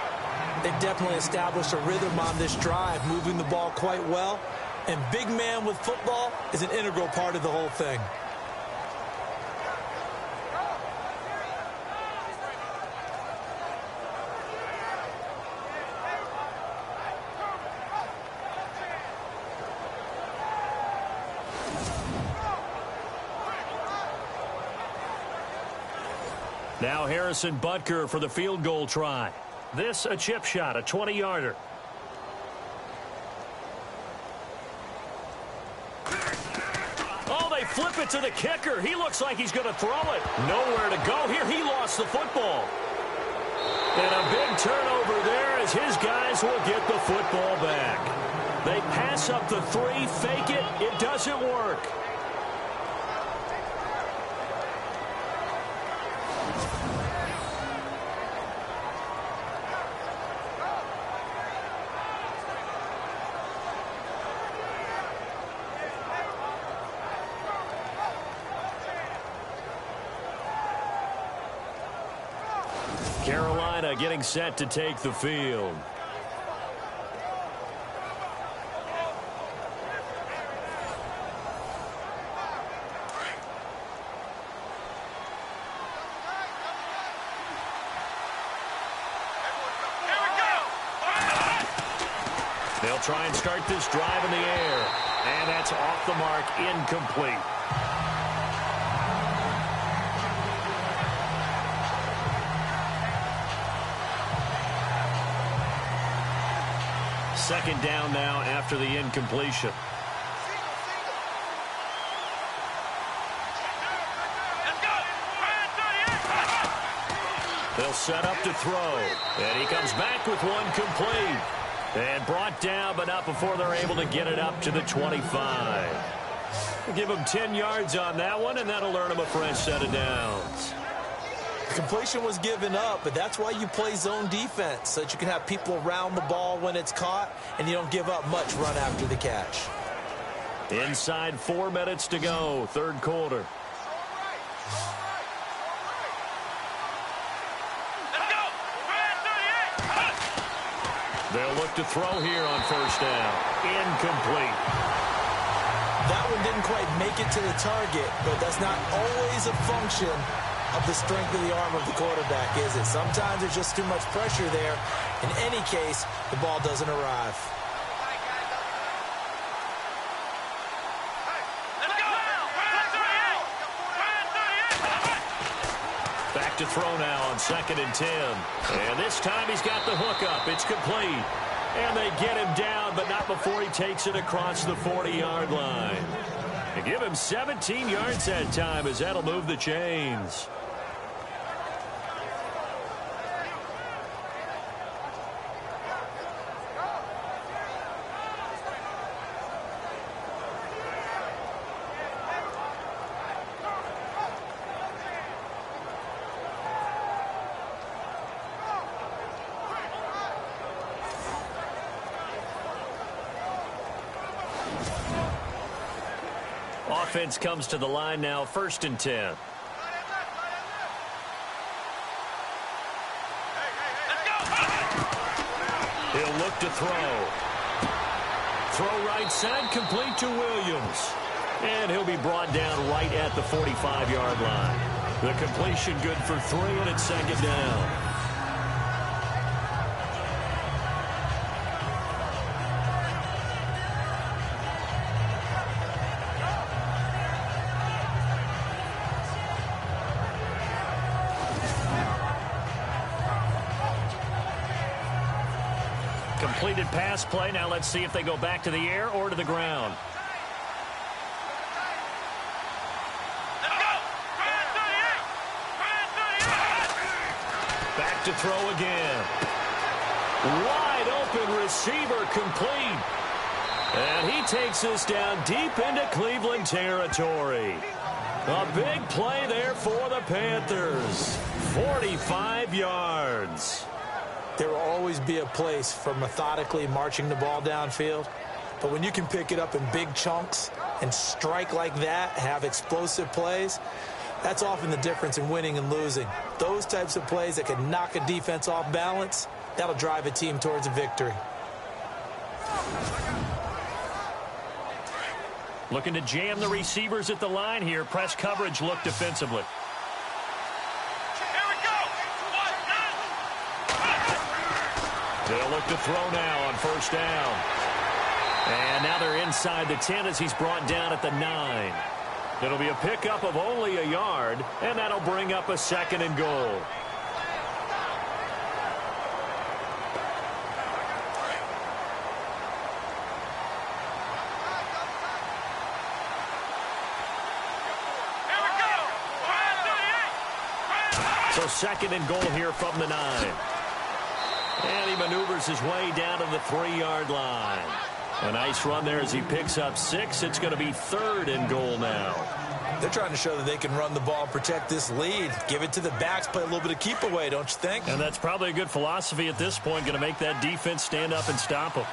They've definitely established a rhythm on this drive, moving the ball quite well. And big man with football is an integral part of the whole thing. Now Harrison Butker for the field goal try. This a chip shot, a 20-yarder. Oh, they flip it to the kicker. He looks like he's going to throw it. Nowhere to go here. He lost the football. And a big turnover there as his guys will get the football back. They pass up the 3, fake it. It doesn't work. Carolina getting set to take the field. They'll try and start this drive in the air. And that's off the mark, incomplete. Second down now after the incompletion. They'll set up to throw. And he comes back with one complete. And brought down, but not before they're able to get it up to the 25. We'll give him 10 yards on that one, and that'll earn him a fresh set of downs. Completion was given up, but that's why you play zone defense, so that you can have people around the ball when it's caught, and you don't give up much run after the catch. Inside 4 minutes to go, 3rd quarter. They'll look to throw here on 1st down. Incomplete. That one didn't quite make it to the target, but that's not always a function of the strength of the arm of the quarterback, is it? Sometimes there's just too much pressure there. In any case, the ball doesn't arrive. Back to throw now on 2nd and 10. And this time he's got the hook up. It's complete. And they get him down, but not before he takes it across the 40-yard line. They give him 17 yards that time as that'll move the chains. Offense comes to the line now, 1st and 10. He'll look to throw. Throw right side, complete to Williams. And he'll be brought down right at the 45-yard line. The completion good for 3, and it's 2nd down. Completed pass play. Now let's see if they go back to the air or to the ground. Back to throw again. Wide open receiver complete. And he takes this down deep into Cleveland territory. A big play there for the Panthers. 45 yards. There will always be a place for methodically marching the ball downfield. But when you can pick it up in big chunks and strike like that, have explosive plays, that's often the difference in winning and losing. Those types of plays that can knock a defense off balance, that'll drive a team towards a victory. Looking to jam the receivers at the line here. Press coverage look defensively. They'll look to throw now on first down. And now they're inside the 10 as he's brought down at the 9. It'll be a pickup of only a yard, and that'll bring up a 2nd and goal. So 2nd and goal here from the 9. And he maneuvers his way down to the 3-yard line. A nice run there as he picks up 6. It's going to be 3rd and goal now. They're trying to show that they can run the ball and protect this lead. Give it to the backs, play a little bit of keep away, don't you think? And that's probably a good philosophy at this point, going to make that defense stand up and stop them.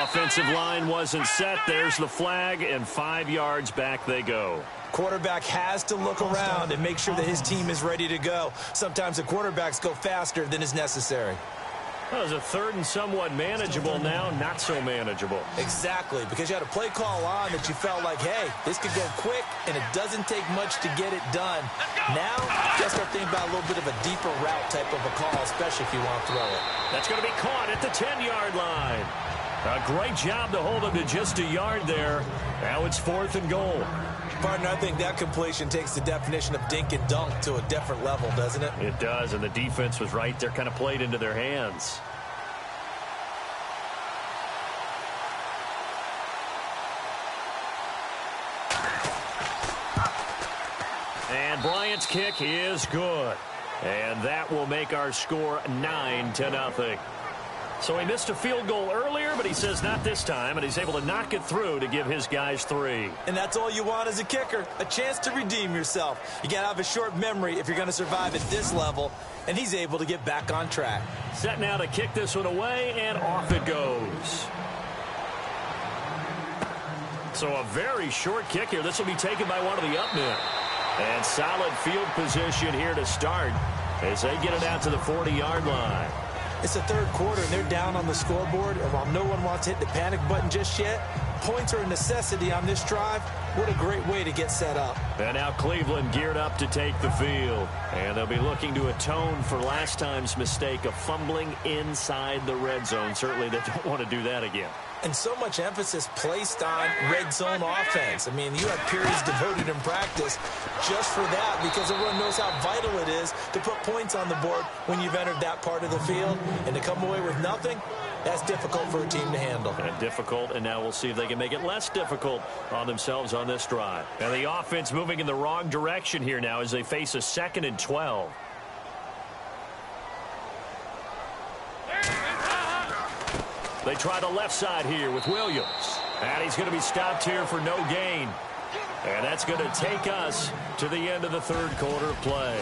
Offensive line wasn't set. There's the flag, and 5 yards back they go. Quarterback has to look around and make sure that his team is ready to go. Sometimes the quarterbacks go faster than is necessary. That was a 3rd and somewhat manageable, now not so manageable. Exactly, because you had a play call on that you felt like, hey, this could go quick, and it doesn't take much to get it done. Now, you start thinking about a little bit of a deeper route type of a call, especially if you want to throw it. That's going to be caught at the 10-yard line. A great job to hold him to just a yard there. Now it's 4th and goal. Partner, I think that completion takes the definition of dink and dunk to a different level, doesn't it? It does, and the defense was right there, kind of played into their hands. And Bryant's kick is good. And that will make our score 9-0. So he missed a field goal earlier, but he says not this time, and he's able to knock it through to give his guys 3. And that's all you want as a kicker, a chance to redeem yourself. You got to have a short memory if you're going to survive at this level, and he's able to get back on track. Set now to kick this one away, and off it goes. So a very short kick here. This will be taken by one of the up men. And solid field position here to start as they get it out to the 40-yard line. It's the 3rd quarter, and they're down on the scoreboard. And while no one wants to hit the panic button just yet, points are a necessity on this drive. What a great way to get set up. And now Cleveland geared up to take the field. And they'll be looking to atone for last time's mistake of fumbling inside the red zone. Certainly they don't want to do that again. And so much emphasis placed on red zone offense. I mean, you have periods devoted in practice just for that because everyone knows how vital it is to put points on the board when you've entered that part of the field. And to come away with nothing, that's difficult for a team to handle. And difficult, and now we'll see if they can make it less difficult on themselves on this drive. And the offense moving in the wrong direction here now as they face a 2nd and 12. They try the left side here with Williams. And he's going to be stopped here for no gain. And that's going to take us to the end of the 3rd quarter play.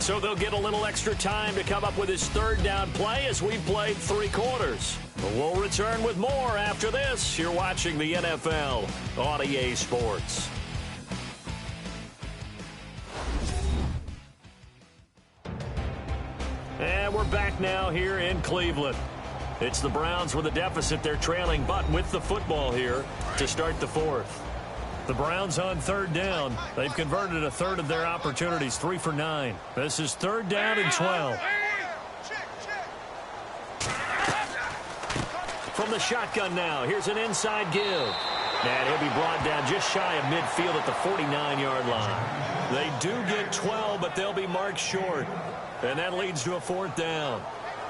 So they'll get a little extra time to come up with his 3rd down play as we've played 3 quarters. We'll return with more after this. You're watching the NFL on EA Sports. And we're back now here in Cleveland. It's the Browns with a deficit. They're trailing, but with the football here to start the 4th. The Browns on 3rd down. They've converted a 1/3 of their opportunities, 3 for 9. This is 3rd down and 12. From the shotgun now, here's an inside give. And he'll be brought down just shy of midfield at the 49-yard line. They do get 12, but they'll be marked short. And that leads to a 4th down.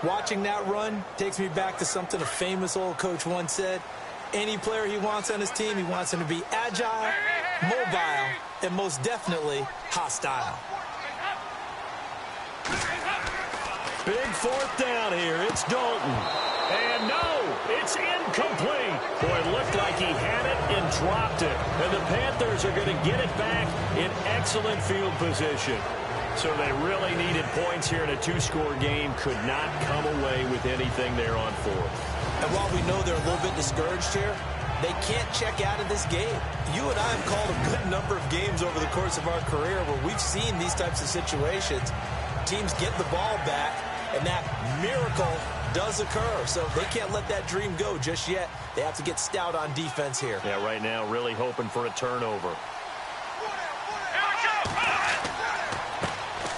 Watching that run takes me back to something a famous old coach once said. Any player he wants on his team, he wants him to be agile, mobile, and most definitely hostile. Big fourth down here. It's Dalton. And no, it's incomplete. Boy, it looked like he had it and dropped it. And the Panthers are going to get it back in excellent field position. So they really needed points here in a two-score game. Could not come away with anything there on fourth. And while we know they're a little bit discouraged here, they can't check out of this game. You and I have called a good number of games over the course of our career where we've seen these types of situations. Teams get the ball back, and that miracle does occur. So they can't let that dream go just yet. They have to get stout on defense here. Yeah, right now really hoping for a turnover.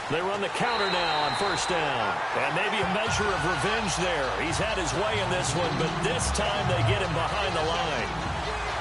They run the counter now on first down. And maybe a measure of revenge there. He's had his way in this one, but this time they get him behind the line.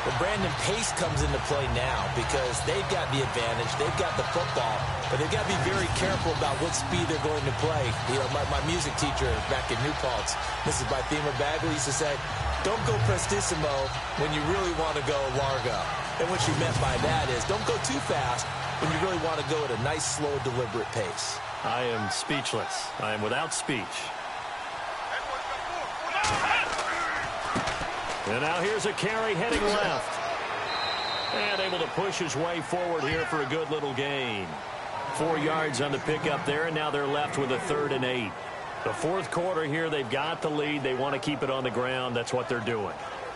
Well, Brandon, pace comes into play now because they've got the advantage. They've got the football, but they've got to be very careful about what speed they're going to play. You know, my music teacher back in New Paltz, Mrs. Bythema Bagley, used to say, don't go prestissimo when you really want to go largo. And what she meant by that is don't go too fast when you really want to go at a nice, slow, deliberate pace. I am speechless. I am without speech. And now here's a carry heading left. And able to push his way forward here for a good little gain. 4 yards on the pickup there, and now they're left with a 3rd and 8. The fourth quarter here, they've got the lead. They want to keep it on the ground. That's what they're doing.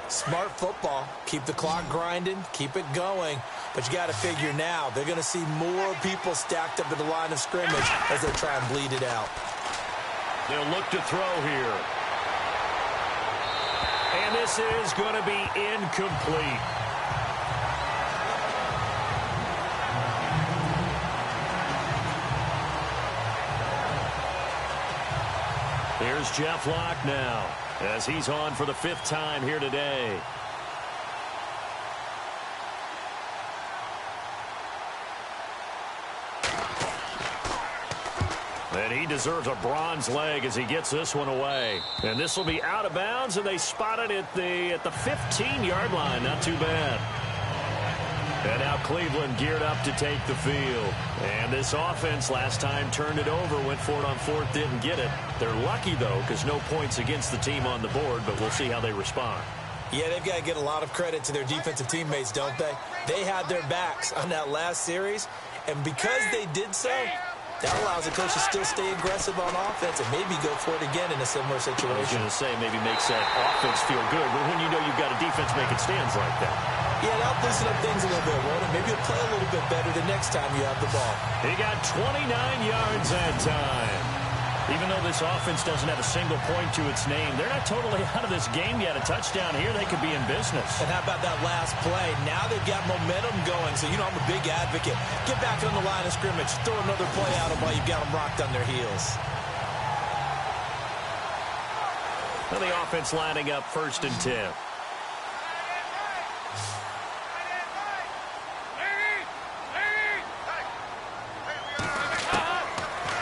Smart football. Keep the clock grinding. Keep it going. But you got to figure now, they're going to see more people stacked up at the line of scrimmage as they try and bleed it out. They'll look to throw here. And this is going to be incomplete. Here's Jeff Locke now as he's on for the 5th time here today. And he deserves a bronze leg as he gets this one away. And this will be out of bounds, and they spot it at the 15-yard line. Not too bad. And now Cleveland geared up to take the field. And this offense last time turned it over, went for it on 4th, didn't get it. They're lucky, though, because no points against the team on the board, but we'll see how they respond. Yeah, they've got to get a lot of credit to their defensive teammates, don't they? They had their backs on that last series, and because they did so, that allows the coach to still stay aggressive on offense and maybe go for it again in a similar situation. I was going to say maybe makes that offense feel good, but when you know you've got a defense making stands like that. Yeah, that'll loosen up things a little bit, won't it? Maybe you'll play a little bit better the next time you have the ball. He got 29 yards that time. Even though this offense doesn't have a single point to its name, they're not totally out of this game yet. A touchdown here, they could be in business. And how about that last play? Now they've got momentum going, so you know I'm a big advocate. Get back on the line of scrimmage. Throw another play out of while you've got them rocked on their heels. And the offense lining up 1st and 10.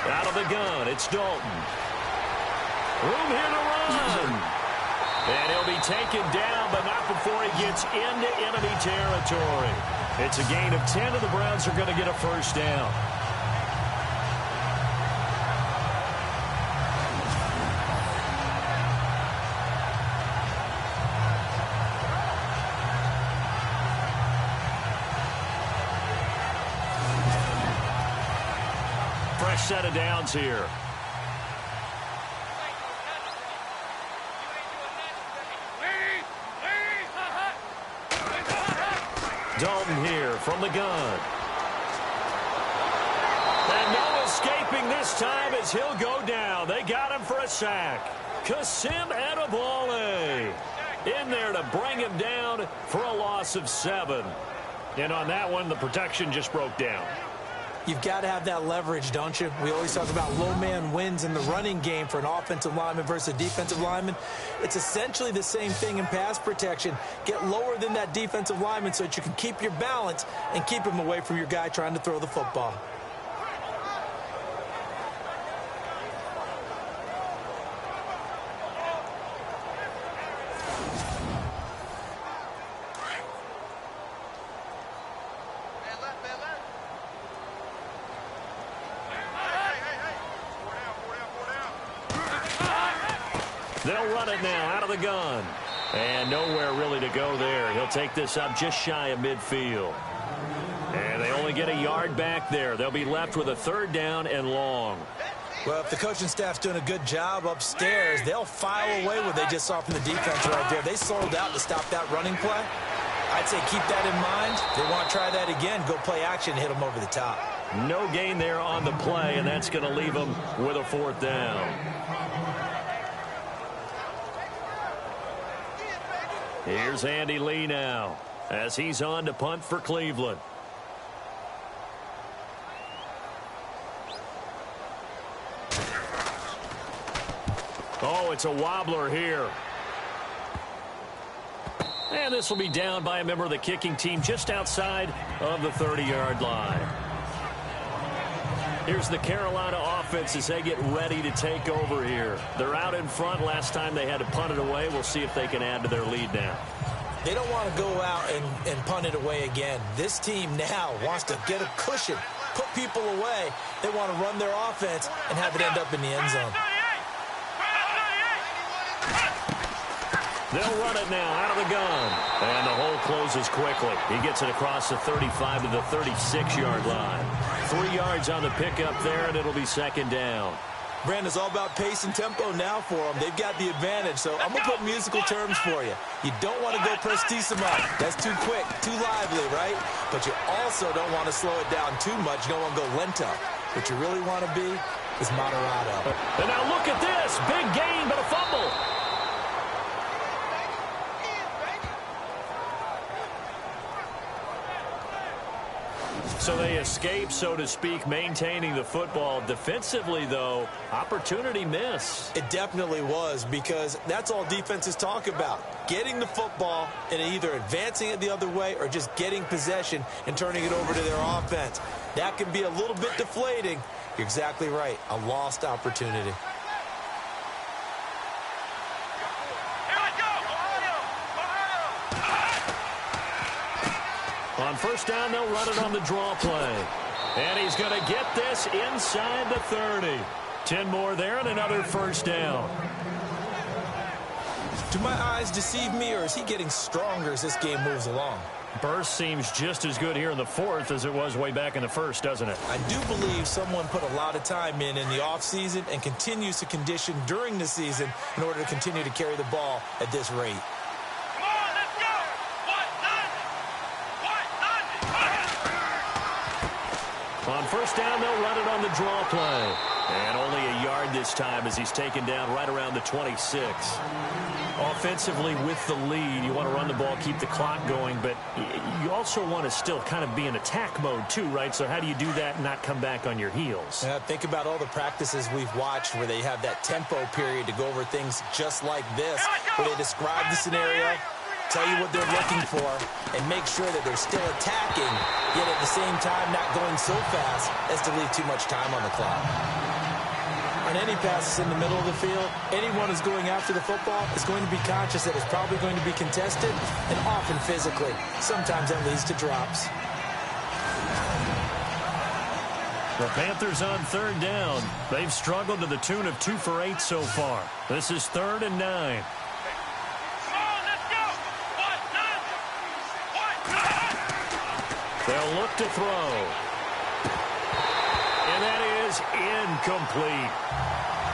Out of the gun, it's Dalton. Room here to run. And he'll be taken down, but not before he gets into enemy territory. It's a gain of 10, and the Browns are going to get a 1st down. Fresh set of downs here. Dalton here from the gun. And no escaping this time as he'll go down. They got him for a sack. Kasim Adebawale in there to bring him down for a loss of 7. And on that one, the protection just broke down. You've got to have that leverage, don't you? We always talk about low man wins in the running game for an offensive lineman versus a defensive lineman. It's essentially the same thing in pass protection. Get lower than that defensive lineman so that you can keep your balance and keep him away from your guy trying to throw the football. They'll run it now out of the gun. And nowhere really to go there. He'll take this up just shy of midfield. And they only get a yard back there. They'll be left with a 3rd down and long. Well, if the coaching staff's doing a good job upstairs, they'll file away what they just saw from the defense right there. They sold out to stop that running play. I'd say keep that in mind. If they want to try that again, go play action and hit them over the top. No gain there on the play, and that's going to leave them with a 4th down. Here's Andy Lee now as he's on to punt for Cleveland. Oh, it's a wobbler here. And this will be down by a member of the kicking team just outside of the 30-yard line. Here's the Carolina offense as they get ready to take over here. They're out in front. Last time they had to punt it away. We'll see if they can add to their lead now. They don't want to go out and punt it away again. This team now wants to get a cushion, put people away. They want to run their offense and have it end up in the end zone. They'll run it now out of the gun. And the hole closes quickly. He gets it across the 35 to the 36-yard line. 3 yards on the pickup there, and it'll be 2nd down. Brandon, it's all about pace and tempo now for them. They've got the advantage, so I'm going to put musical terms for you. You don't want to go prestissimo. That's too quick, too lively, right? But you also don't want to slow it down too much. You don't want to go lento. What you really want to be is moderato. And now look at this. Big gain, but a fumble. So they escape, so to speak, maintaining the football. Defensively, though, opportunity miss. It definitely was, because that's all defenses talk about. Getting the football and either advancing it the other way or just getting possession and turning it over to their offense. That can be a little bit deflating. You're exactly right. A lost opportunity. On 1st down, they'll run it on the draw play. And he's going to get this inside the 30. 10 more there and another 1st down. Do my eyes deceive me, or is he getting stronger as this game moves along? Burst seems just as good here in the 4th as it was way back in the 1st, doesn't it? I do believe someone put a lot of time in the offseason and continues to condition during the season in order to continue to carry the ball at this rate. On 1st down, they'll run it on the draw play. And only a yard this time as he's taken down right around the 26. Offensively with the lead, you want to run the ball, keep the clock going, but you also want to still kind of be in attack mode too, right? So how do you do that and not come back on your heels? Think about all the practices we've watched where they have that tempo period to go over things just like this, where they describe the scenario, tell you what they're looking for, and make sure that they're still attacking, yet at the same time not going so fast as to leave too much time on the clock. On any passes in the middle of the field, anyone who's going after the football is going to be conscious that it's probably going to be contested, and often physically. Sometimes that leads to drops. The Panthers on 3rd down. They've struggled to the tune of 2 for 8 so far. This is 3rd and 9. They'll look to throw. And that is incomplete.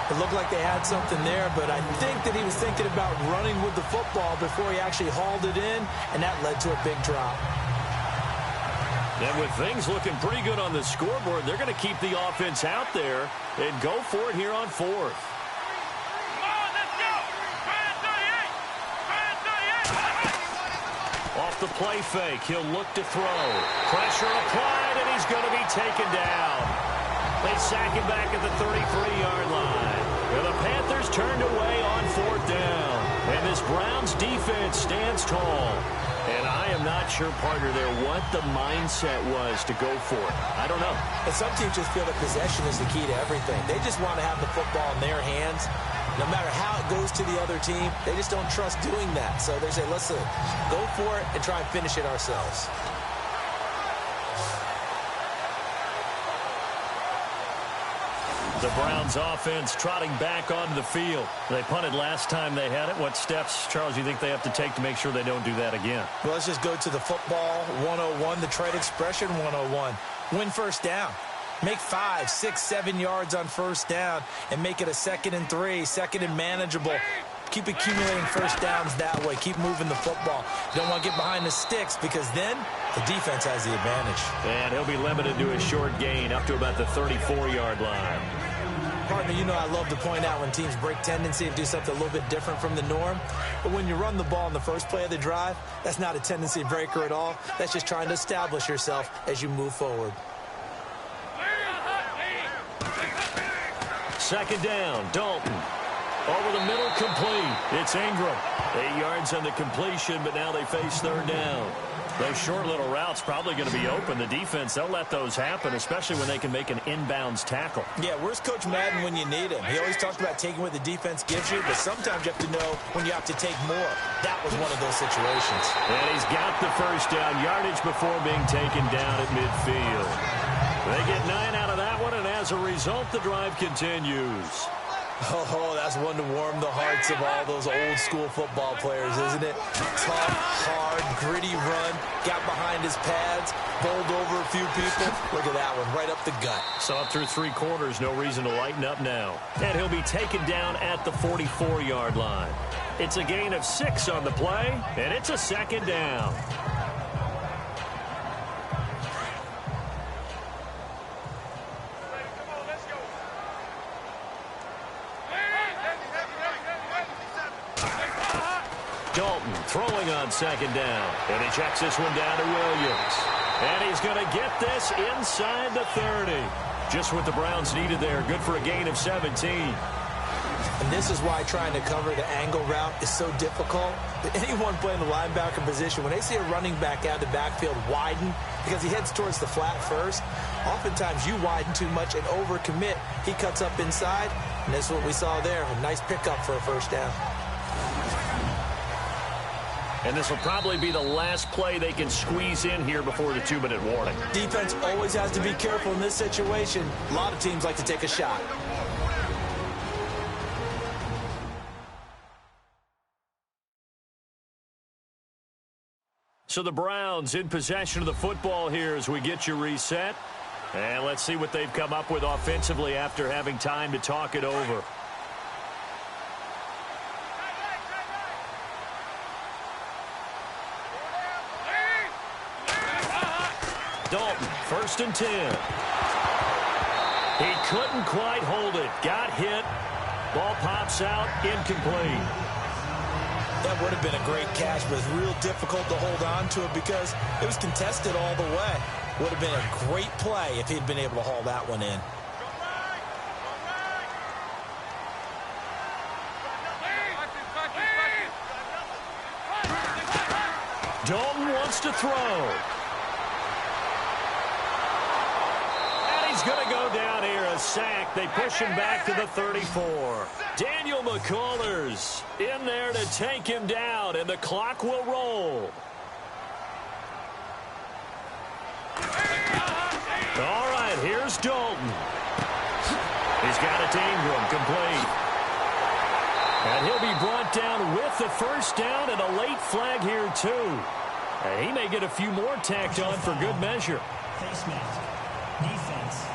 It looked like they had something there, but I think that he was thinking about running with the football before he actually hauled it in, and that led to a big drop. And with things looking pretty good on the scoreboard, they're going to keep the offense out there and go for it here on 4th. Off the play fake, he'll look to throw. Pressure applied, and he's going to be taken down. They sack him back at the 33-yard line. And the Panthers turned away on 4th down. And this Browns defense stands tall. And I am not sure, partner, there what the mindset was to go for it. I don't know. And some teams just feel that possession is the key to everything. They just want to have the football in their hands. No matter how it goes to the other team, they just don't trust doing that. So they say, listen, go for it and try and finish it ourselves. The Browns offense trotting back onto the field. They punted last time they had it. What steps, Charles, do you think they have to take to make sure they don't do that again? Well, let's just go to the football 101, the trade expression 101. Win first down. Make 5, 6, 7 yards on first down and make it a 2nd and 3, 2nd and manageable. Keep accumulating first downs that way. Keep moving the football. You don't want to get behind the sticks because then the defense has the advantage. And he'll be limited to a short gain up to about the 34-yard line. Partner, you know I love to point out when teams break tendency and do something a little bit different from the norm. But when you run the ball in the first play of the drive, that's not a tendency breaker at all. That's just trying to establish yourself as you move forward. 2nd down, Dalton. Over the middle, complete. It's Ingram. 8 yards on the completion, but now they face 3rd down. Those short little routes probably going to be open. The defense, they'll let those happen, especially when they can make an inbounds tackle. Yeah, where's Coach Madden when you need him? He always talks about taking what the defense gives you, but sometimes you have to know when you have to take more. That was one of those situations. And he's got the first down, yardage before being taken down at midfield. They get 9 out of that one, and as a result, the drive continues. Oh, that's one to warm the hearts of all those old-school football players, isn't it? Tough, hard, gritty run, got behind his pads, bowled over a few people. Look at that one, right up the gut. Saw it through 3 quarters, no reason to lighten up now. And he'll be taken down at the 44-yard line. It's a gain of 6 on the play, and it's a 2nd down. Dalton throwing on 2nd down. And he checks this one down to Williams. And he's going to get this inside the 30. Just what the Browns needed there. Good for a gain of 17. And this is why trying to cover the angle route is so difficult. Anyone playing the linebacker position, when they see a running back out of the backfield widen because he heads towards the flat first, oftentimes you widen too much and overcommit. He cuts up inside, and this is what we saw there. A nice pickup for a first down. And this will probably be the last play they can squeeze in here before the 2-minute warning. Defense always has to be careful in this situation. A lot of teams like to take a shot. So the Browns in possession of the football here as we get you reset. And let's see what they've come up with offensively after having time to talk it over. Dalton, 1st and 10. He couldn't quite hold it. Got hit. Ball pops out. Incomplete. That would have been a great catch, but it's real difficult to hold on to it because it was contested all the way. Would have been a great play if he'd been able to haul that one in. Dalton wants to throw. He's going to go down here, a sack. They push him back to the 34. Daniel McCullers in there to take him down, and the clock will roll. All right, here's Dalton. He's got it to Ingram, complete. And he'll be brought down with the first down and a late flag here, too. And he may get a few more tacked on for good measure. Face mask. Defense.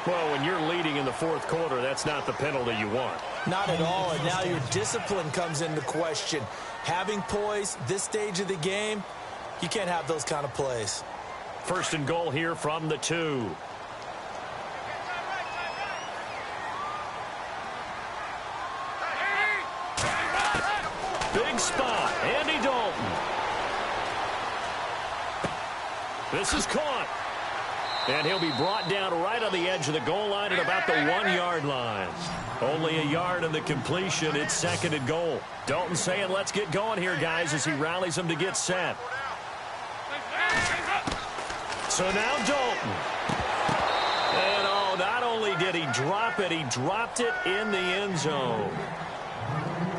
Well, when you're leading in the 4th quarter, that's not the penalty you want. Not at all, and now your discipline comes into question. Having poise, this stage of the game, you can't have those kind of plays. 1st and goal here from the 2. Big spot, Andy Dalton. This is caught. And he'll be brought down right on the edge of the goal line at about the 1-yard line. Only a yard on the completion. It's 2nd and goal. Dalton saying, let's get going here, guys, as he rallies them to get set. So now Dalton. And oh, not only did he drop it, he dropped it in the end zone.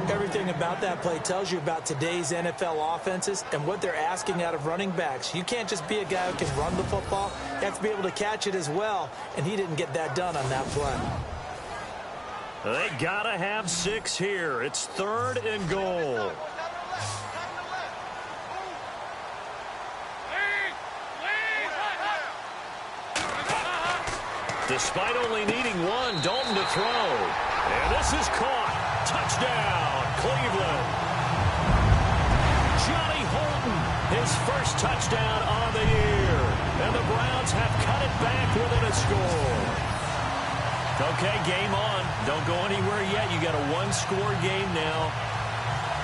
Everything about that play tells you about today's NFL offenses and what they're asking out of running backs. You can't just be a guy who can run the football. You have to be able to catch it as well, and he didn't get that done on that play. They gotta have 6 here. It's 3rd and goal. Despite only needing 1, Dalton to throw. And this is caught. Touchdown, Cleveland. Johnny Holton, his first touchdown on the year. And the Browns have cut it back within a score. Okay, game on. Don't go anywhere yet. You got a 1-score game now.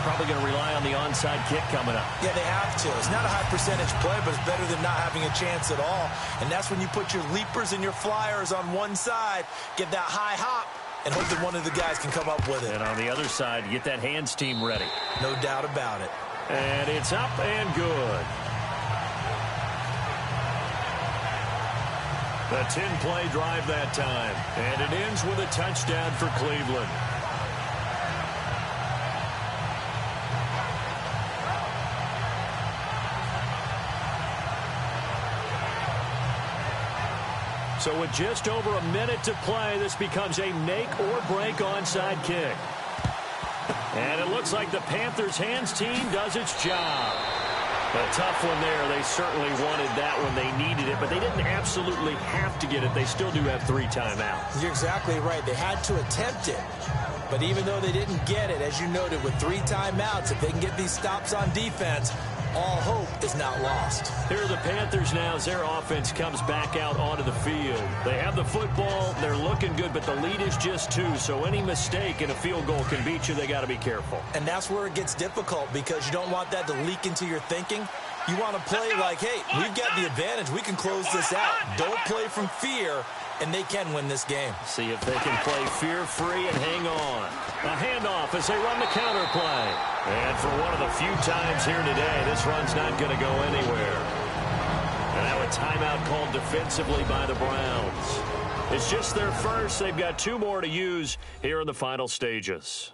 Probably going to rely on the onside kick coming up. Yeah, they have to. It's not a high percentage play, but it's better than not having a chance at all. And that's when you put your leapers and your flyers on one side, get that high hop, and hope that one of the guys can come up with it. And on the other side, get that hands team ready. No doubt about it. And it's up and good. A 10-play drive that time. And it ends with a touchdown for Cleveland. So with just over a minute to play, this becomes a make-or-break onside kick. And it looks like the Panthers' hands team does its job. A tough one there. They certainly wanted that when they needed it, but they didn't absolutely have to get it. They still do have 3 timeouts. You're exactly right. They had to attempt it. But even though they didn't get it, as you noted, with 3 timeouts, if they can get these stops on defense, all hope is not lost. Here are the Panthers now as their offense comes back out onto the field. They have the football. They're looking good, but the lead is just 2. So any mistake in a field goal can beat you. They got to be careful. And that's where it gets difficult because you don't want that to leak into your thinking. You want to play like, hey, we've got the advantage. We can close this out. Don't play from fear, and they can win this game. See if they can play fear-free and hang on. A handoff as they run the counter play. And for one of the few times here today, this run's not going to go anywhere. And now a timeout called defensively by the Browns. It's just their first. They've got 2 more to use here in the final stages.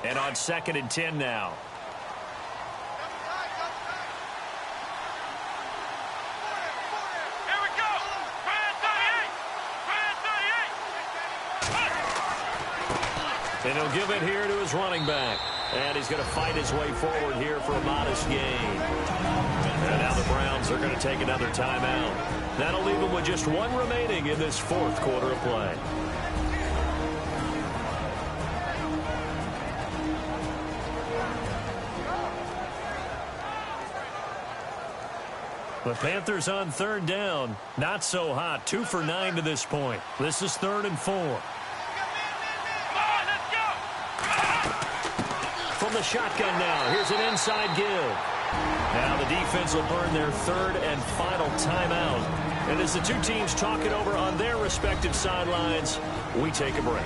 And on 2nd and 10 now. And he'll give it here to his running back. And he's going to fight his way forward here for a modest gain. And now the Browns are going to take another timeout. That'll leave them with just 1 remaining in this 4th quarter of play. The Panthers on 3rd down. Not so hot. 2 for 9 to this point. This is 3rd and 4. From the shotgun now. Here's an inside give. Now the defense will burn their 3rd and final timeout. And as the 2 teams talk it over on their respective sidelines, we take a break.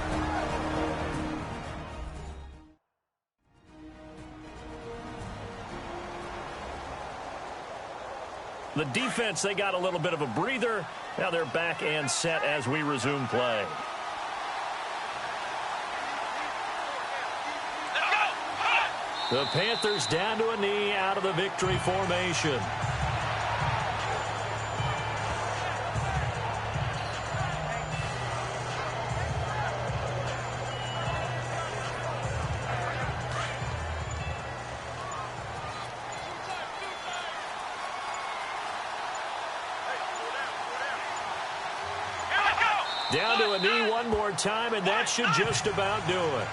The defense, they got a little bit of a breather. Now they're back and set as we resume play. The Panthers down to a knee out of the victory formation. Down to a knee one more time, and that should just about do it.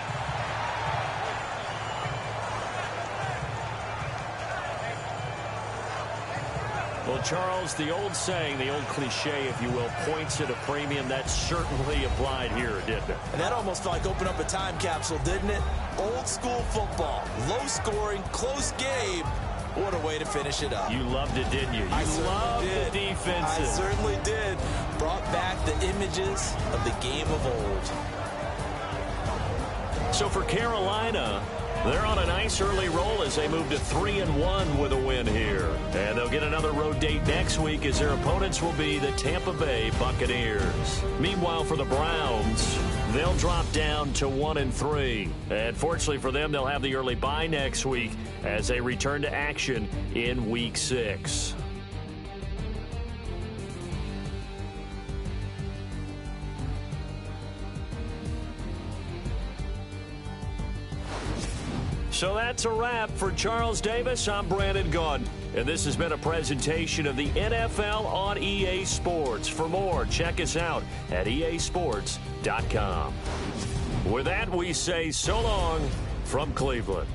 Well, Charles, the old saying, the old cliche, if you will, points at a premium, that certainly applied here, didn't it? And that almost felt like open up a time capsule, didn't it? Old school football, low scoring, close game. What a way to finish it up. You loved it, didn't you? You loved the defenses. I certainly did. Brought back the images of the game of old. So for Carolina, they're on a nice early roll as they move to 3-1 with a win here. And they'll get another road date next week as their opponents will be the Tampa Bay Buccaneers. Meanwhile, for the Browns, they'll drop down to 1-3. And fortunately for them, they'll have the early bye next week as they return to action in Week 6. So that's a wrap. For Charles Davis, I'm Brandon Gaudin. And this has been a presentation of the NFL on EA Sports. For more, check us out at easports.com. With that, we say so long from Cleveland.